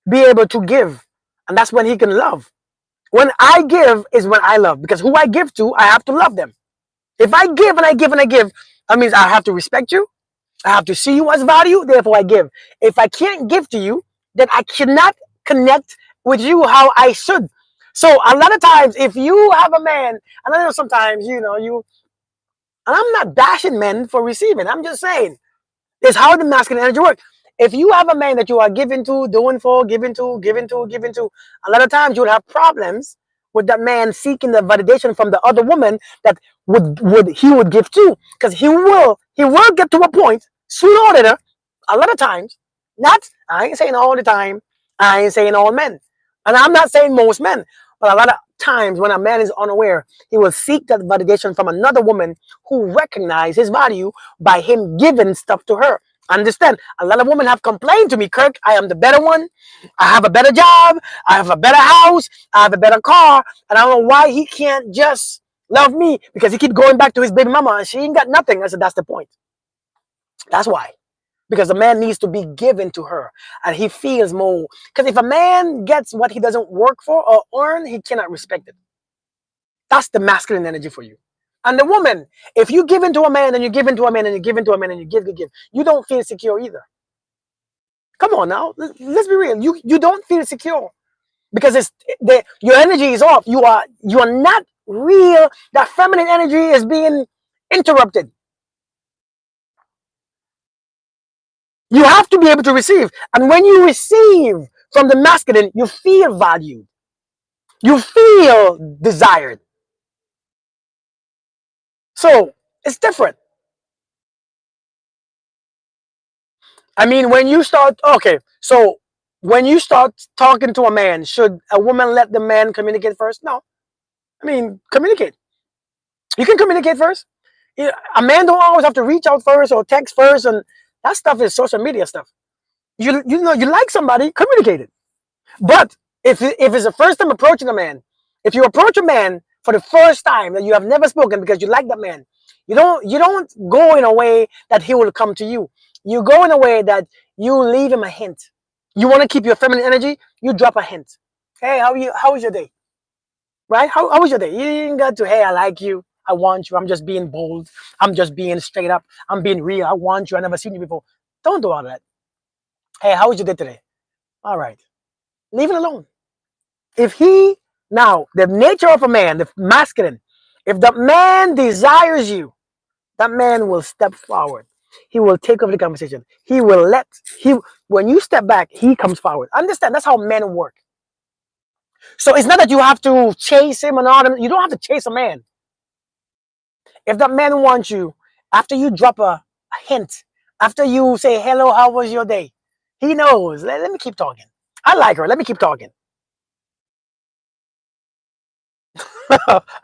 be able to give, and that's when he can love. When I give is when I love, because who I give to, I have to love them. If I give and I give and I give, That means I have to respect you. I have to see you as value, therefore I give. If I can't give to you, then I cannot connect with you how I should. So a lot of times, if you have a man, and I know sometimes, and I'm not bashing men for receiving, I'm just saying, it's how the masculine energy works. If you have a man that you are giving to, doing for, giving to, a lot of times you would have problems with that man seeking the validation from the other woman that would give to, because he will get to a point sooner or later. A lot of times, not I ain't saying all the time, I ain't saying all men, and I'm not saying most men, but a lot of times when a man is unaware, he will seek that validation from another woman who recognize his value by him giving stuff to her. Understand? A lot of women have complained to me, Kirk, I am the better one. I have a better job. I have a better house. I have a better car. And I don't know why he can't just love me, because he keep going back to his baby mama and she ain't got nothing. I said, that's the point. That's why. Because a man needs to be given to her and he feels more. Because if a man gets what he doesn't work for or earn, he cannot respect it. That's the masculine energy for you. And the woman, if you give into a man and you give into a man and you give into a man and you give, you don't feel secure either. Come on now, let's be real. You don't feel secure because your energy is off. You are not real. That feminine energy is being interrupted. You have to be able to receive, and when you receive from the masculine, you feel valued. You feel desired. So it's different. I mean, when you start, okay, so when you start talking to a man, should a woman let the man communicate first? No. I mean, communicate. You can communicate first. A man don't always have to reach out first or text first, and that stuff is social media stuff. You like somebody, communicate it. But if it's the first time approaching a man, if you approach a man for the first time that you have never spoken because you like that man, you don't go in a way that he will come to you. You go in a way that you leave him a hint. You want to keep your feminine energy, you drop a hint. Hey, how was your day? Right? How was your day? You didn't got to, hey, I like you. I want you. I'm just being bold. I'm just being straight up. I'm being real. I want you. I never seen you before. Don't do all that. Hey, how was your day today? All right. Leave it alone. If he, now, the nature of a man, the masculine, if the man desires you, that man will step forward. He will take over the conversation. He will when you step back, he comes forward. Understand? That's how men work. So it's not that you have to chase him and all them. You don't have to chase a man. If that man wants you, after you drop a hint, after you say, hello, how was your day? He knows. Let me keep talking. I like her. Let me keep talking.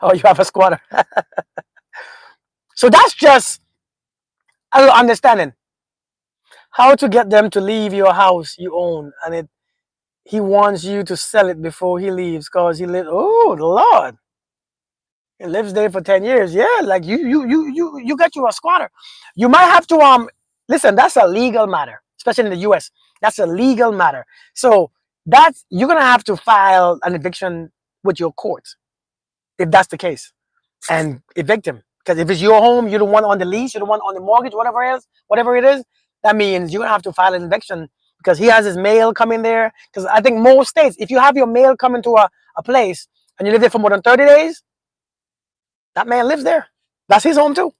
Oh, you have a squatter. So that's just a little understanding. How to get them to leave your house you own, and he wants you to sell it before he leaves, because he lives. Oh Lord, he lives there for 10 years. Yeah, like you got you a squatter. You might have to listen. That's a legal matter, especially in the U.S. That's a legal matter. So you're gonna have to file an eviction with your court if that's the case, and evict him. Because if it's your home, you're the one on the lease, you're the one on the mortgage, whatever it is, that means you're gonna have to file an eviction because he has his mail coming there. Because I think most states, if you have your mail coming to a place and you live there for more than 30 days, that man lives there. That's his home too.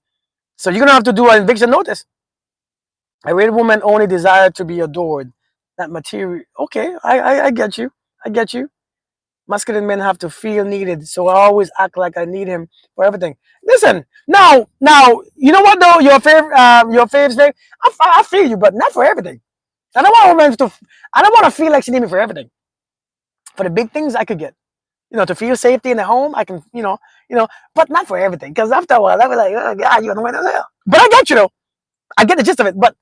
So you're gonna have to do an eviction notice. A real woman only desire to be adored, not material. Okay, I get you. I get you. Masculine men have to feel needed, so I always act like I need him for everything. Listen, now, you know what though? Your favorite thing. I feel you, but not for everything. I don't want women to. I don't want to feel like she needs me for everything. For the big things, I could get. To feel safety in the home, I can. But not for everything. Because after a while, I'll be like, oh God, you're the way to hell. But I get you though. I get the gist of it. But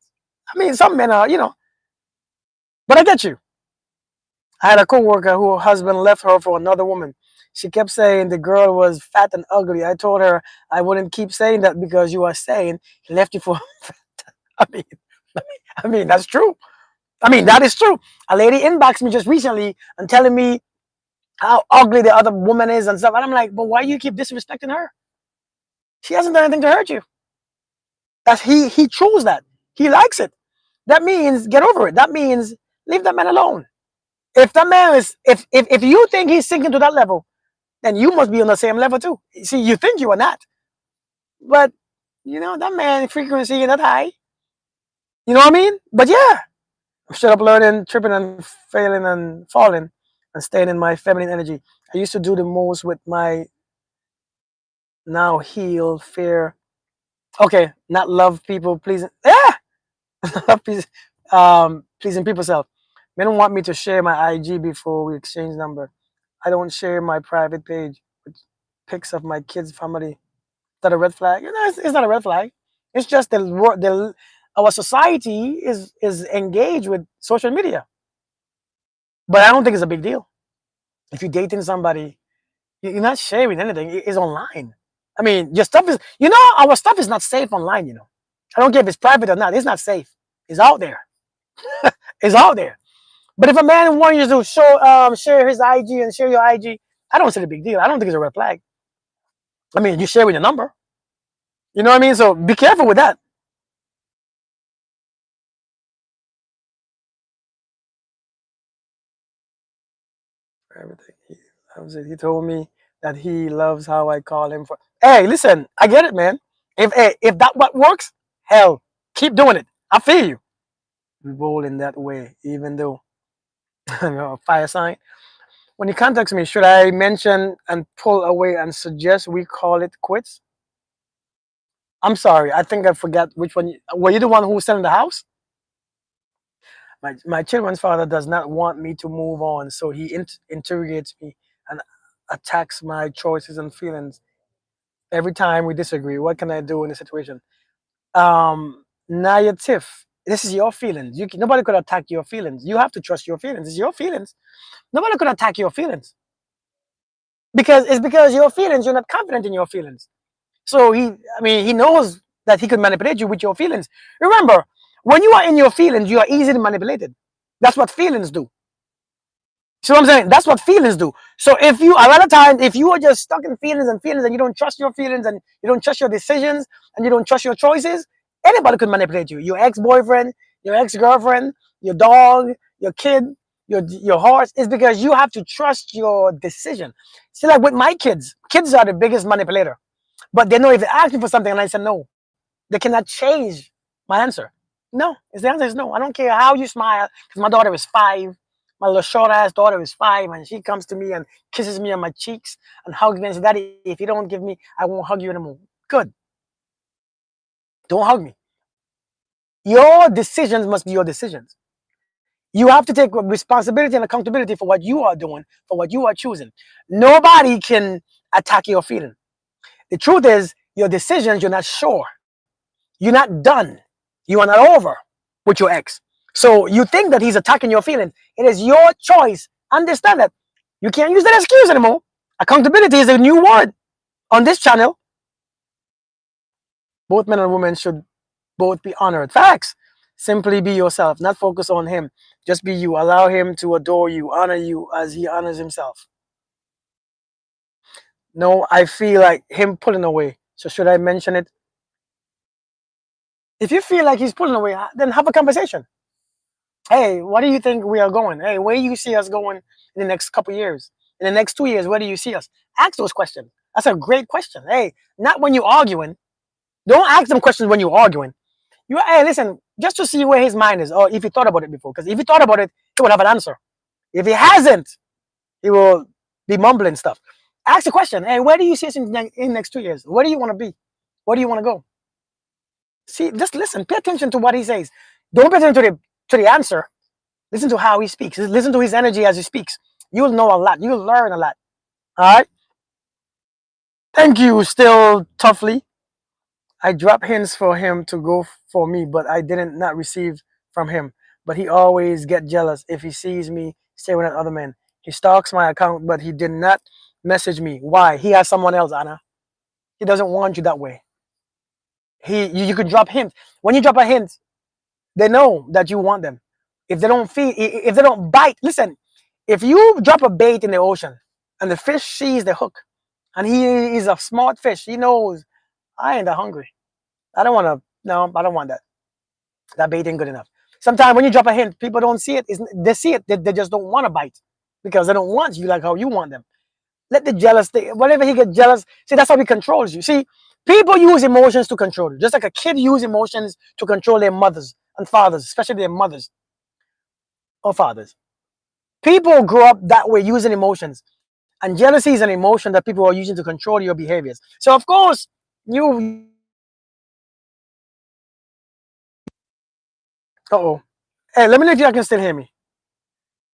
I mean, some men are, But I get you. I had a coworker whose husband left her for another woman. She kept saying the girl was fat and ugly. I told her I wouldn't keep saying that because you are saying he left you for. I mean, I mean that's true. I mean that is true. A lady inboxed me just recently and telling me how ugly the other woman is and stuff. And I'm like, but why do you keep disrespecting her? She hasn't done anything to hurt you. That's he chose that. He likes it. That means get over it. That means leave that man alone. If that man is if you think he's sinking to that level, then you must be on the same level too. See, you think you are not, but that man frequency is not high. You know what I mean? But yeah, I'm straight up learning, tripping and failing and falling, and staying in my feminine energy. I used to do the most with my now healed fear. Okay, not love people pleasing. Yeah, love pleasing, pleasing people self. Men don't want me to share my IG before we exchange number. I don't share my private page with pics of my kids' family. Is that a red flag? It's not a red flag. It's just our society is engaged with social media, but I don't think it's a big deal. If you're dating somebody, you're not sharing anything. It's online. I mean, your stuff is, our stuff is not safe online. I don't care if it's private or not. It's not safe. It's out there. It's out there. But if a man wants you to share his IG and share your IG, I don't see the big deal. I don't think it's a red flag. I mean, you share with your number. You know what I mean? So be careful with that. Everything he loves it. He told me that he loves how I call him for. Hey, listen, I get it, man. If that what works, hell, keep doing it. I feel you. We roll in that way, even though fire sign. When he contacts me, should I mention and pull away and suggest we call it quits? I'm sorry, I think I forgot which one. Were you the one who was selling the house? My children's father does not want me to move on, so he interrogates me and attacks my choices and feelings every time we disagree. What can I do in this situation? Naya Tiff, this is your feelings. Nobody could attack your feelings. You have to trust your feelings. It's your feelings. Nobody could attack your feelings because your feelings. You're not confident in your feelings. So he knows that he could manipulate you with your feelings. Remember, when you are in your feelings, you are easily manipulated. That's what feelings do. See what I'm saying? That's what feelings do. So if you, a lot of times, if you are just stuck in feelings and you don't trust your feelings and you don't trust your decisions and you don't trust your choices, anybody could manipulate you. Your ex-boyfriend, your ex-girlfriend, your dog, your kid, your horse. It's because you have to trust your decision. See, like with my kids are the biggest manipulator. But they know if they ask me for something and I say no, they cannot change my answer. No, the answer is no. I don't care how you smile, because my daughter is 5. My little short ass daughter is 5, and she comes to me and kisses me on my cheeks and hugs me and says, "Daddy, if you don't give me, I won't hug you anymore." Good. Don't hug me. Your decisions must be your decisions. You have to take responsibility and accountability for what you are doing, for what you are choosing. Nobody can attack your feeling. The truth is, your decisions, you're not sure. You're not done. You are not over with your ex. So you think that he's attacking your feelings. It is your choice. Understand that. You can't use that excuse anymore. Accountability is a new word on this channel. Both men and women should both be honored. Facts. Simply be yourself, not focus on him. Just be you. Allow him to adore you, honor you as he honors himself. No, I feel like him pulling away. So should I mention it? If you feel like he's pulling away, then have a conversation. Hey, what do you think we are going? Hey, where do you see us going in the next couple years? In the next 2 years, where do you see us? Ask those questions. That's a great question. Hey, not when you're arguing. Don't ask them questions when you're arguing. Hey, listen, just to see where his mind is, or if he thought about it before. Because if he thought about it, he would have an answer. If he hasn't, he will be mumbling stuff. Ask the question. Hey, where do you see us in the next 2 years? Where do you want to be? Where do you want to go? See, just listen. Pay attention to what he says. Don't pay attention to the answer. Listen to how he speaks. Listen to his energy as he speaks. You'll know a lot. You'll learn a lot. All right. Thank you, still toughly. I drop hints for him to go for me, but I didn't not receive from him. But he always get jealous if he sees me staring at other men. He stalks my account, but he did not message me. Why? He has someone else, Anna. He doesn't want you that way. You could drop hints. When you drop a hint, they know that you want them. If they don't feed, if they don't bite, listen. If you drop a bait in the ocean and the fish sees the hook, and he is a smart fish, he knows I ain't that hungry. I don't want to No, I don't want that. That bait ain't good enough. Sometimes when you drop a hint, people don't see it. They see it. They just don't want to bite because they don't want you like how you want them. Let the jealous thing, whenever he get jealous, see, that's how he controls you. See, people use emotions to control you, just like a kid use emotions to control their mothers and fathers, especially their mothers or fathers. People grow up that way using emotions, and jealousy is an emotion that people are using to control your behaviors. So, of course, you. Uh-oh. Hey, let me know if y'all can still hear me.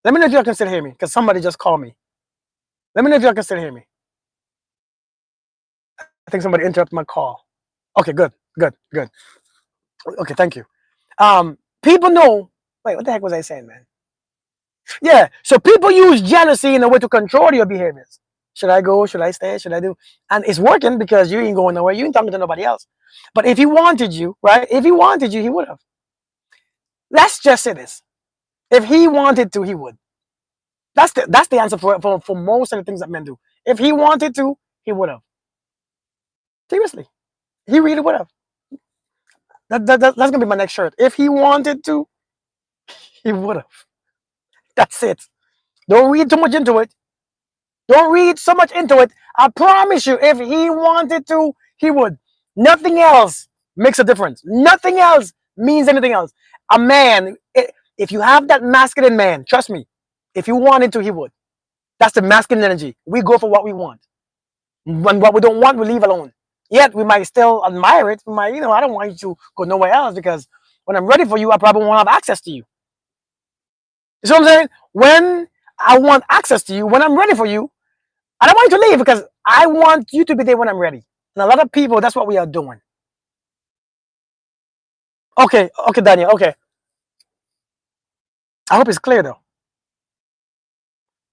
Let me know if y'all can still hear me, because somebody just called me. Let me know if y'all can still hear me. I think somebody interrupted my call. Okay, good, good, good. Okay, thank you. People know. Wait, what the heck was I saying, man? Yeah. So people use jealousy in a way to control your behaviors. Should I go? Should I stay? Should I do? And it's working because you ain't going nowhere. You ain't talking to nobody else. But if he wanted you, right? If he wanted you, he would have. Let's just say this. If he wanted to, he would. That's the answer for most of the things that men do. If he wanted to, he would have. Seriously, he really would have. That's gonna be my next shirt. If he wanted to, he would have. That's it. Don't read too much into it. Don't read so much into it. I promise you, if he wanted to, he would. Nothing else makes a difference. Nothing else means anything else. A man, if you have that masculine man, trust me, if you wanted to, he would. That's the masculine energy. We go for what we want. When what we don't want, we leave alone. Yet we might still admire it. We might, I don't want you to go nowhere else because when I'm ready for you, I probably won't have access to you. You see what I'm saying? When I want access to you, when I'm ready for you, I don't want you to leave because I want you to be there when I'm ready. And a lot of people, that's what we are doing. Okay, okay, Daniel, okay. I hope it's clear though.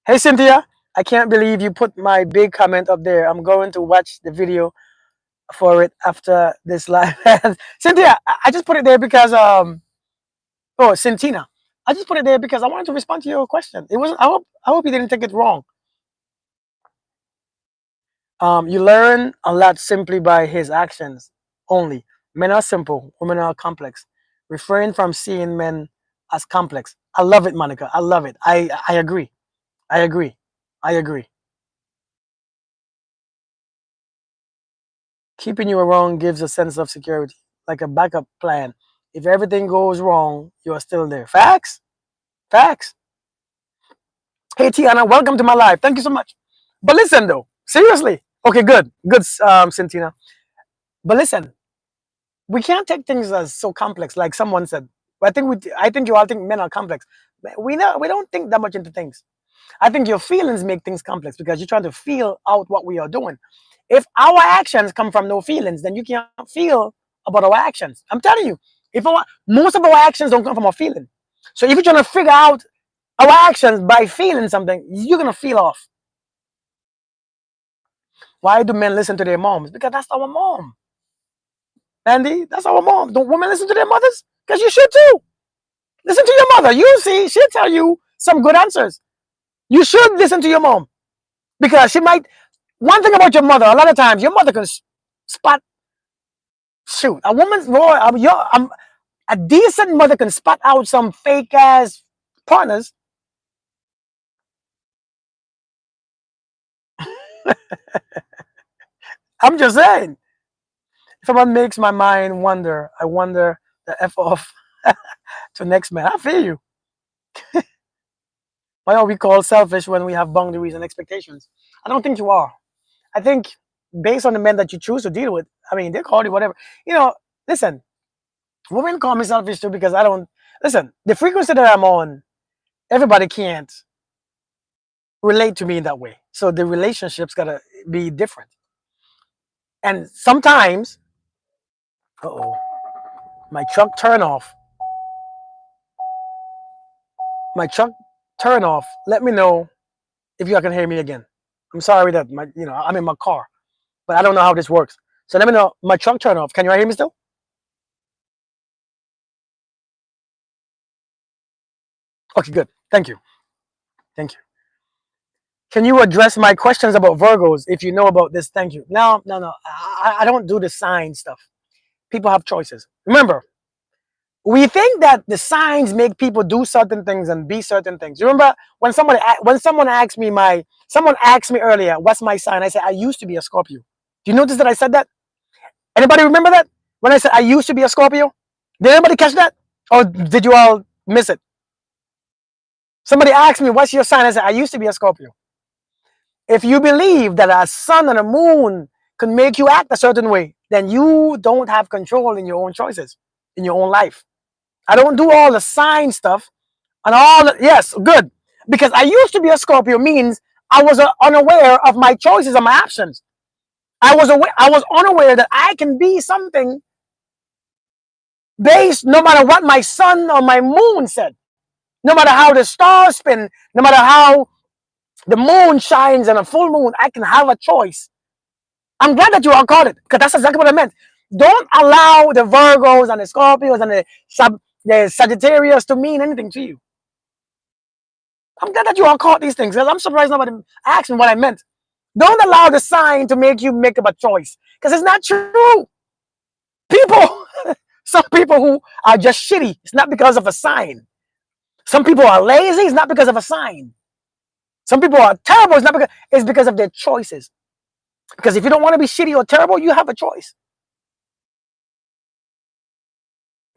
Hey, Cynthia, I can't believe you put my big comment up there. I'm going to watch the video for it after this live. Cynthia, I just put it there because oh, Centina. I just put it there because I wanted to respond to your question. It wasn't. I hope you didn't take it wrong. You learn a lot simply by his actions only. Men are simple, women are complex. Refrain from seeing men as complex. I love it, Monica. I love it. I agree. I agree. I agree. Keeping you around gives a sense of security, like a backup plan. If everything goes wrong, you are still there. Facts? Facts. Hey, Tiana, welcome to my live. Thank you so much. But listen, though, seriously. Okay, good. Good, Centina. But listen, we can't take things as so complex, like someone said. I think you all think men are complex. We don't think that much into things. I think your feelings make things complex because you're trying to feel out what we are doing. If our actions come from no feelings, then you can't feel about our actions. I'm telling you, most of our actions don't come from a feeling. So if you're trying to figure out our actions by feeling something, you're gonna feel off. Why do men listen to their moms? Because that's our mom. Andy, that's our mom. Don't women listen to their mothers? Because you should too. Listen to your mother. You see, she'll tell you some good answers. You should listen to your mom because she might. One thing about your mother, a lot of times your mother can spot. Shoot, a woman's boy. A decent mother can spot out some fake ass partners. I'm just saying. If someone makes my mind wonder, I wonder the f off to next man. I feel you. Why are we called selfish when we have boundaries and expectations? I don't think you are. I think based on the men that you choose to deal with, I mean, they call you whatever. Listen, women call me selfish too because I don't listen. The frequency that I'm on, everybody can't relate to me in that way. So the relationship's gotta be different. And sometimes, oh, my truck turn off. My truck turn off. Let me know if you can hear me again. I'm sorry that I'm in my car, but I don't know how this works. So let me know. My truck turn off. Can you hear me still? Okay, good. Thank you. Thank you. Can you address my questions about Virgos if you know about this? Thank you. No. I don't do the sign stuff. People have choices. Remember, we think that the signs make people do certain things and be certain things. You remember when someone asked me earlier, what's my sign? I said I used to be a Scorpio. Do you notice that I said that? Anybody remember that? When I said I used to be a Scorpio? Did anybody catch that? Or did you all miss it? Somebody asked me, what's your sign? I said, I used to be a Scorpio. If you believe that a sun and a moon can make you act a certain way, then you don't have control in your own choices, in your own life. I don't do all the sign stuff and all the, yes, good. Because I used to be a Scorpio means I was unaware of my choices and my actions. I was unaware that I can be something based no matter what my sun or my moon said. No matter how the stars spin, no matter how the moon shines and a full moon, I can have a choice. I'm glad that you all caught it, because that's exactly what I meant. Don't allow the Virgos and the Scorpios and the Sagittarius to mean anything to you. I'm glad that you all caught these things, because I'm surprised nobody asked me what I meant. Don't allow the sign to make you make up a choice, because it's not true. People, some people who are just shitty, it's not because of a sign. Some people are lazy, it's not because of a sign. Some people are terrible, it's because of their choices. Because if you don't want to be shitty or terrible, you have a choice.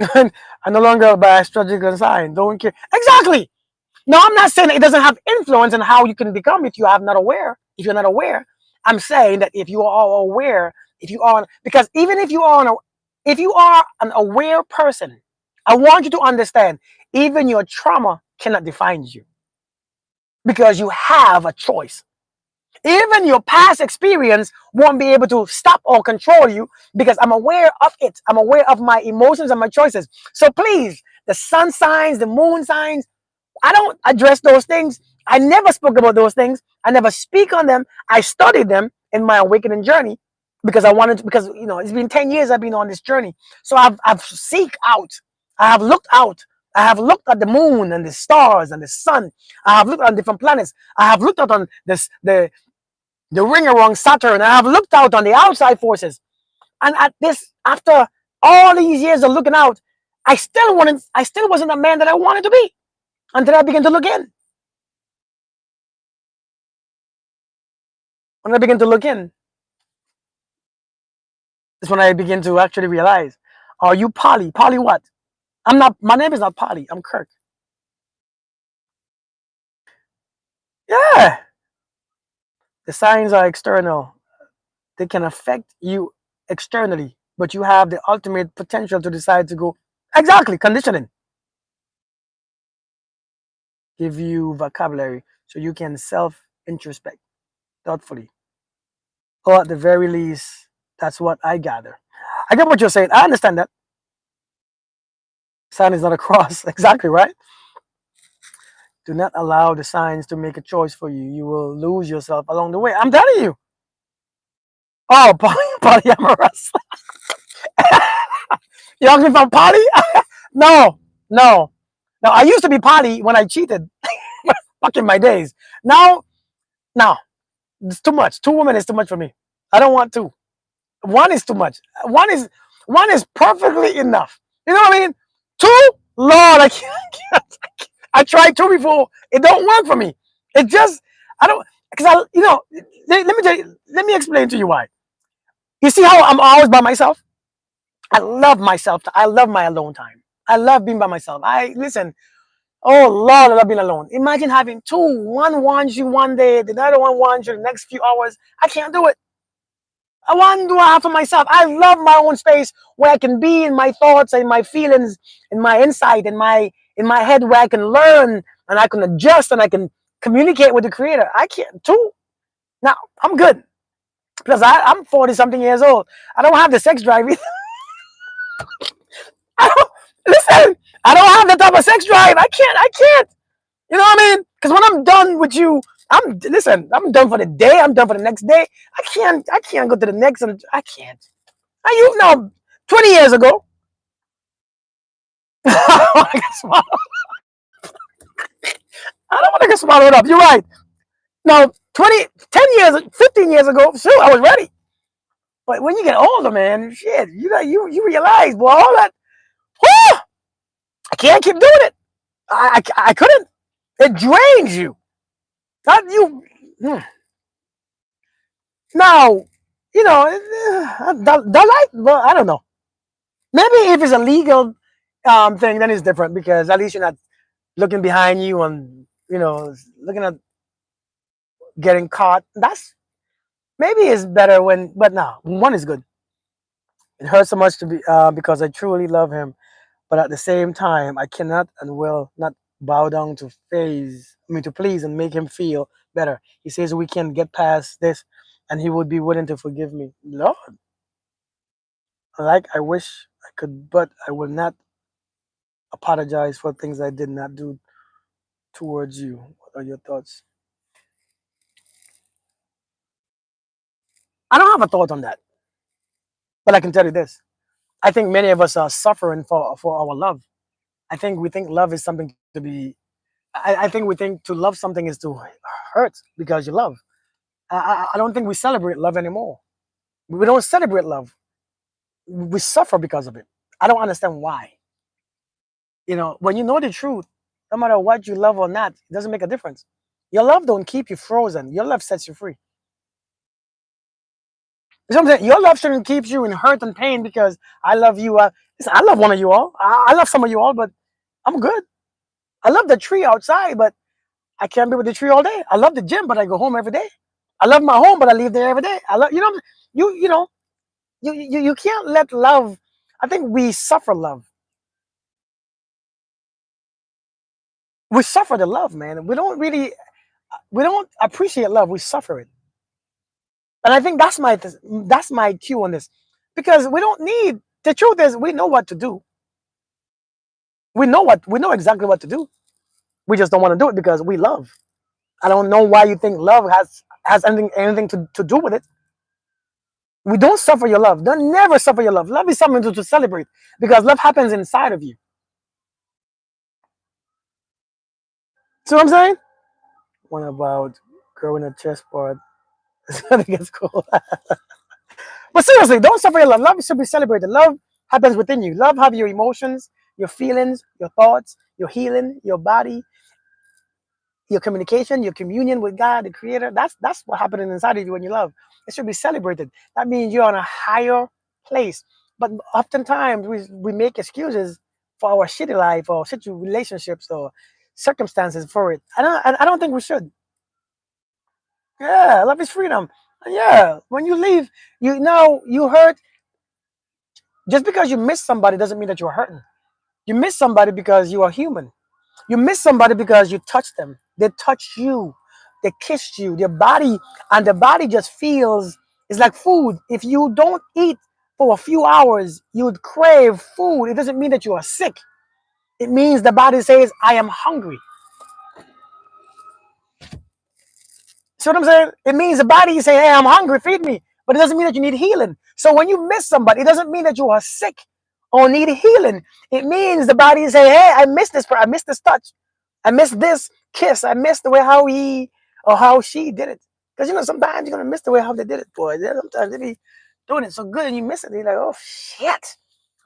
I no longer by astrological sign. Don't care. Exactly. No, I'm not saying it doesn't have influence on how you can become if you are not aware. If you're not aware, I'm saying that if you are aware, if you are, because even if you are an aware person, I want you to understand, even your trauma cannot define you, because you have a choice. Even your past experience won't be able to stop or control you, because I'm aware of it. I'm aware of my emotions and my choices. So please, the sun signs, the moon signs, I don't address those things. I never spoke about those things. I never speak on them. I studied them in my awakening journey, because I wanted to, because it's been 10 years I've been on this journey. So I've seek out. I have looked out. I have looked at the moon and the stars and the sun. I have looked on different planets. I have looked out on the ring around Saturn. I have looked out on the outside forces. And after all these years of looking out, I still wasn't the man that I wanted to be, until I began to look in. When I begin to look in, is when I begin to actually realize, are you Polly? Polly what? I'm not, my name is not Polly, I'm Kirk. Yeah. The signs are external. They can affect you externally, but you have the ultimate potential to decide to go. Exactly, conditioning. Give you vocabulary so you can self-introspect thoughtfully. Or at the very least, that's what I gather. I get what you're saying. I understand that. Sign is not a cross. Exactly, right? Do not allow the signs to make a choice for you. You will lose yourself along the way. I'm telling you. Oh, polyamorous. You asking for poly? No, no. No, I used to be poly when I cheated back in my days. Now, no, it's too much. Two women is too much for me. I don't want two. One is too much. One is perfectly enough. You know what I mean? Two, Lord, I can't. I tried two before. It don't work for me. It just, I don't, because let me explain to you why. You see how I'm always by myself? I love myself. I love my alone time. I love being by myself. Listen, oh Lord, I love being alone. Imagine having two. One wants you one day, the other one wants you the next few hours. I can't do it. I want to do I have for myself. I love my own space where I can be in my thoughts and my feelings, in my insight, in my head, where I can learn and I can adjust and I can communicate with the creator. I can't too. Now I'm good. Because I'm 40 something years old. I don't have the sex drive either. Listen, I don't have the type of sex drive. I can't. You know what I mean? Because when I'm done with you, I'm done for the day. I'm done for the next day. I can't go to the next, and I can't. You know, 20 years ago. I don't want to get swallowed. I don't want to get swallowed up. You're right. Now, 10 years, 15 years ago, sure, I was ready. But when you get older, man, shit, you realize, boy, all that, whew, I can't keep doing it. I couldn't. It drains you. Not you. Now, the light. Well, I don't know. Maybe if it's a legal thing, then it's different because at least you're not looking behind you and looking at getting caught. That's maybe it's better when. But no, one is good. It hurts so much to be because I truly love him, but at the same time, I cannot and will not bow down to please and make him feel better. He says we can get past this, and he would be willing to forgive me. Lord, like I wish I could, but I will not apologize for things I did not do towards you. What are your thoughts? I don't have a thought on that, but I can tell you this. I think many of us are suffering for our love. I think we think love is something to be. I think we think to love something is to hurt because you love. I don't think we celebrate love anymore. We don't celebrate love. We suffer because of it. I don't understand why. When you know the truth, no matter what you love or not, it doesn't make a difference. Your love don't keep you frozen. Your love sets you free. You know what I'm saying? Your love shouldn't keep you in hurt and pain because I love you. Listen, I love one of you all. I love some of you all, but I'm good. I love the tree outside, but I can't be with the tree all day. I love the gym, but I go home every day. I love my home, but I leave there every day. I love you can't let love. I think we suffer love. We suffer the love, man. We don't appreciate love. We suffer it, and I think that's my cue on this, because we don't need. The truth is, we know what to do. We know exactly what to do. We just don't want to do it because we love. I don't know why you think love has anything to do with it. We don't suffer your love. Don't never suffer your love. Love is something to celebrate because love happens inside of you. See what I'm saying? What about growing a chessboard? I think it's cool. But seriously, don't suffer your love. Love should be celebrated. Love happens within you. Love have your emotions, your feelings, your thoughts, your healing, your body, your communication, your communion with God, the Creator. That's what happens inside of you when you love. It should be celebrated. That means you're on a higher place. But oftentimes we make excuses for our shitty life or relationships or circumstances for it. I don't think we should. Yeah, love is freedom. Yeah, when you leave, you hurt. Just because you miss somebody doesn't mean that you're hurting. You miss somebody because you are human. You miss somebody because you touched them. They touched you. They kissed you. Their body, and the body just feels, it's like food. If you don't eat for a few hours, you would crave food. It doesn't mean that you are sick. It means the body says, I am hungry. See what I'm saying? It means the body is saying, hey, I'm hungry, feed me. But it doesn't mean that you need healing. So when you miss somebody, it doesn't mean that you are sick or need healing. It means the body is saying, hey, I miss this part. I miss this touch. I miss this kiss. I miss the way how he or how she did it. Because sometimes you're gonna miss the way how they did it, boy. Sometimes they be doing it so good and you miss it. You're like, oh shit.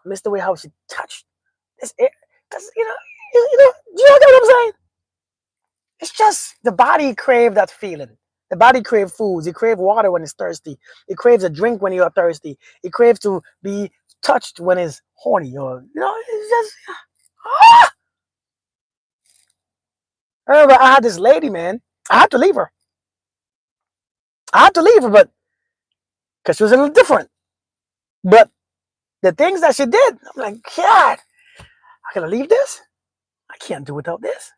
I miss the way how she touched this air. Because do you know what I'm saying? It's just the body crave that feeling. The body crave foods. It crave water when it's thirsty. It craves a drink when you're thirsty. It craves to be touched when it's horny. Or it's just ah! I remember I had this lady, man. I had to leave her. But because she was a little different. But the things that she did, I'm like, God, I gotta leave this. I can't do without this.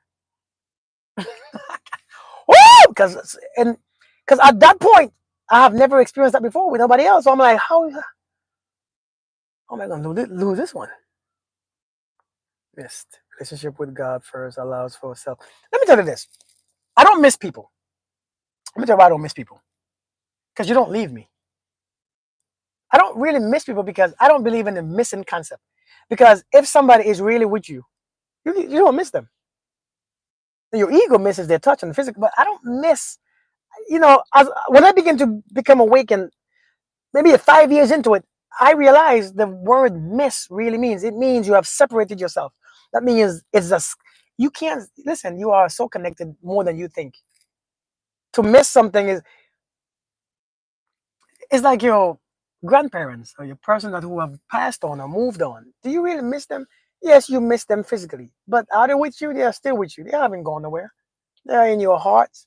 Woo! Because at that point, I have never experienced that before with nobody else. So I'm like, how am I gonna lose this one? Missed. Relationship with God first allows for self. Let me tell you this. I don't miss people. Let me tell you why I don't miss people. Because you don't leave me. I don't really miss people because I don't believe in the missing concept. Because if somebody is really with you, you don't miss them. Your ego misses their touch and physical, but I don't miss. When I begin to become awakened, maybe 5 years into it, I realized the word miss really means, it means you have separated yourself. That means it's just, you can't, listen, you are so connected more than you think. To miss something is, it's like your grandparents or your person that who have passed on or moved on. Do you really miss them? Yes, you miss them physically, but are they with you? They are still with you. They haven't gone nowhere. They are in your hearts.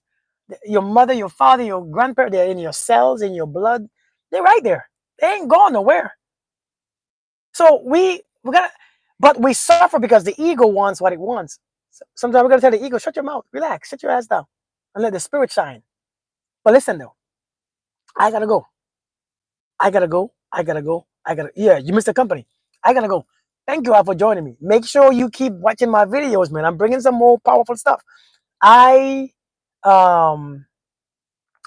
Your mother, your father, your grandparent, they're in your cells, in your blood. They're right there. They ain't gone nowhere. So we gotta, but we suffer because the ego wants what it wants. Sometimes we gotta tell the ego, shut your mouth, relax, sit your ass down, and let the spirit shine. But listen though, I gotta go. I gotta go. I gotta go. I gotta. Yeah, you missed the company. I gotta go. Thank you all for joining me. Make sure you keep watching my videos, man. I'm bringing some more powerful stuff. I um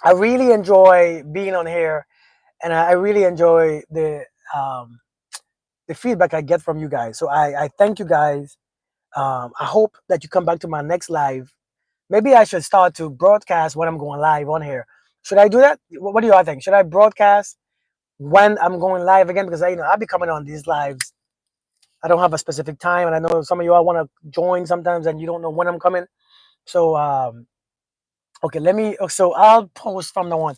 I really enjoy being on here, and I really enjoy um the feedback I get from you guys. So I thank you guys. I hope that you come back to my next live. Maybe I should start to broadcast when I'm going live on here. Should I do that? What do you all think? Should I broadcast when I'm going live again? Because I'll be coming on these lives. I don't have a specific time, and I know some of you all want to join sometimes, and you don't know when I'm coming. So okay, let me. So I'll post from the one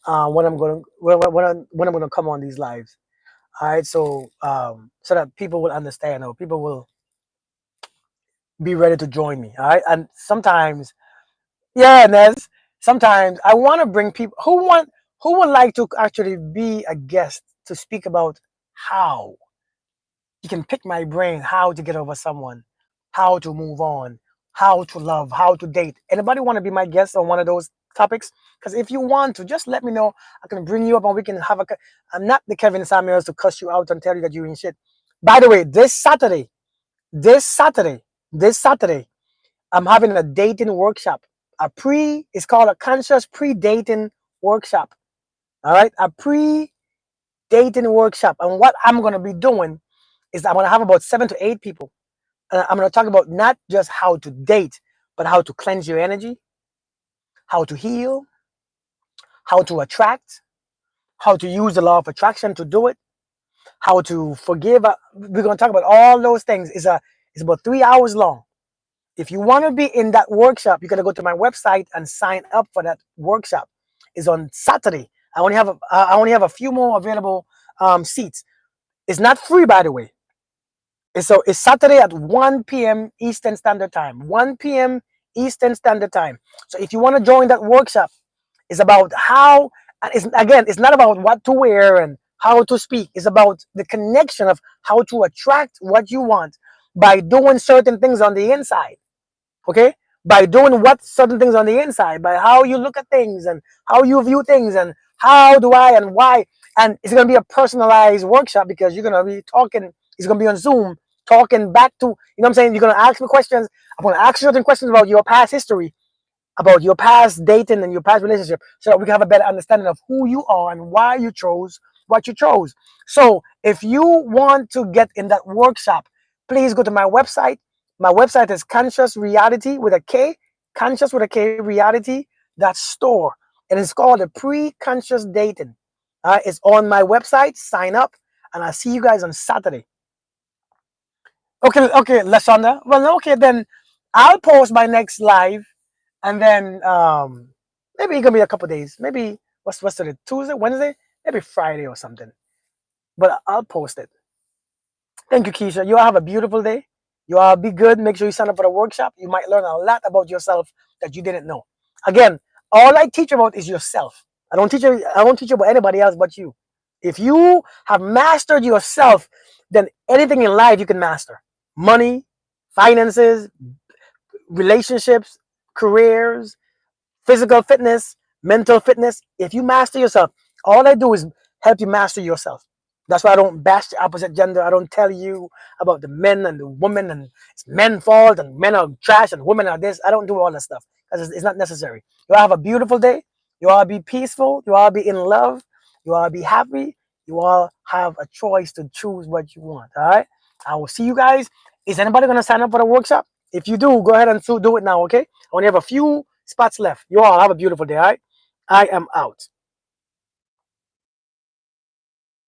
when I'm going when I'm going to come on these lives. All right, so that people will understand, or people will be ready to join me. All right, and sometimes, yeah, Nez. Sometimes I want to bring people who would like to actually be a guest to speak about how you can pick my brain, how to get over someone, how to move on, how to love, how to date. Anybody want to be my guest on one of those topics? Because if you want to, just let me know. I can bring you up and we can have a. I'm not the Kevin Samuels to cuss you out and tell you that you're in shit. By the way, this Saturday, this Saturday, I'm having a dating workshop. It's called a conscious pre-dating workshop. All right, a pre-dating workshop. And what I'm gonna be doing is I'm gonna have about 7 to 8 people. I'm gonna talk about not just how to date, but how to cleanse your energy, how to heal, how to attract, how to use the law of attraction to do it, how to forgive. We're gonna talk about all those things. It's about 3 hours long. If you want to be in that workshop, you gotta go to my website and sign up for that workshop. It's on Saturday. I only have a few more available seats. It's not free, by the way. It's Saturday at 1 p.m. Eastern Standard Time. 1 p.m. Eastern Standard Time. So if you want to join that workshop, it's about how. It's not about what to wear and how to speak. It's about the connection of how to attract what you want by doing certain things on the inside. Okay, by doing what certain things on the inside, by how you look at things and how you view things and how do I and why. And it's going to be a personalized workshop because you're going to be talking. It's going to be on Zoom, talking back to, what I'm saying. You're going to ask me questions. I'm going to ask you certain questions about your past history, about your past dating and your past relationship, so that we can have a better understanding of who you are and why you chose what you chose. So if you want to get in that workshop, please go to my website. My website is Conscious Reality with a K, Conscious with a K, Reality, that store. And it's called the Pre-Conscious Dating. It's on my website. Sign up, and I'll see you guys on Saturday. Okay, Lashonda. Well, okay, then I'll post my next live, and then maybe it's gonna be a couple days. Maybe what's today? Tuesday, Wednesday, maybe Friday or something. But I'll post it. Thank you, Keisha. You all have a beautiful day. You all be good. Make sure you sign up for the workshop. You might learn a lot about yourself that you didn't know. Again, all I teach about is yourself. I won't teach you about anybody else but you. If you have mastered yourself, then anything in life you can master. Money, finances, relationships, careers, physical fitness, mental fitness. If you master yourself, all I do is help you master yourself. That's why I don't bash the opposite gender. I don't tell you about the men and the women and it's men's fault and men are trash and women are this. I don't do all that stuff because it's not necessary. You all have a beautiful day. You all be peaceful. You all be in love. You all be happy. You all have a choice to choose what you want. All right. I will see you guys. Is anybody going to sign up for the workshop? If you do, go ahead and do it now. Okay. I only have a few spots left. You all have a beautiful day. All right. I am out.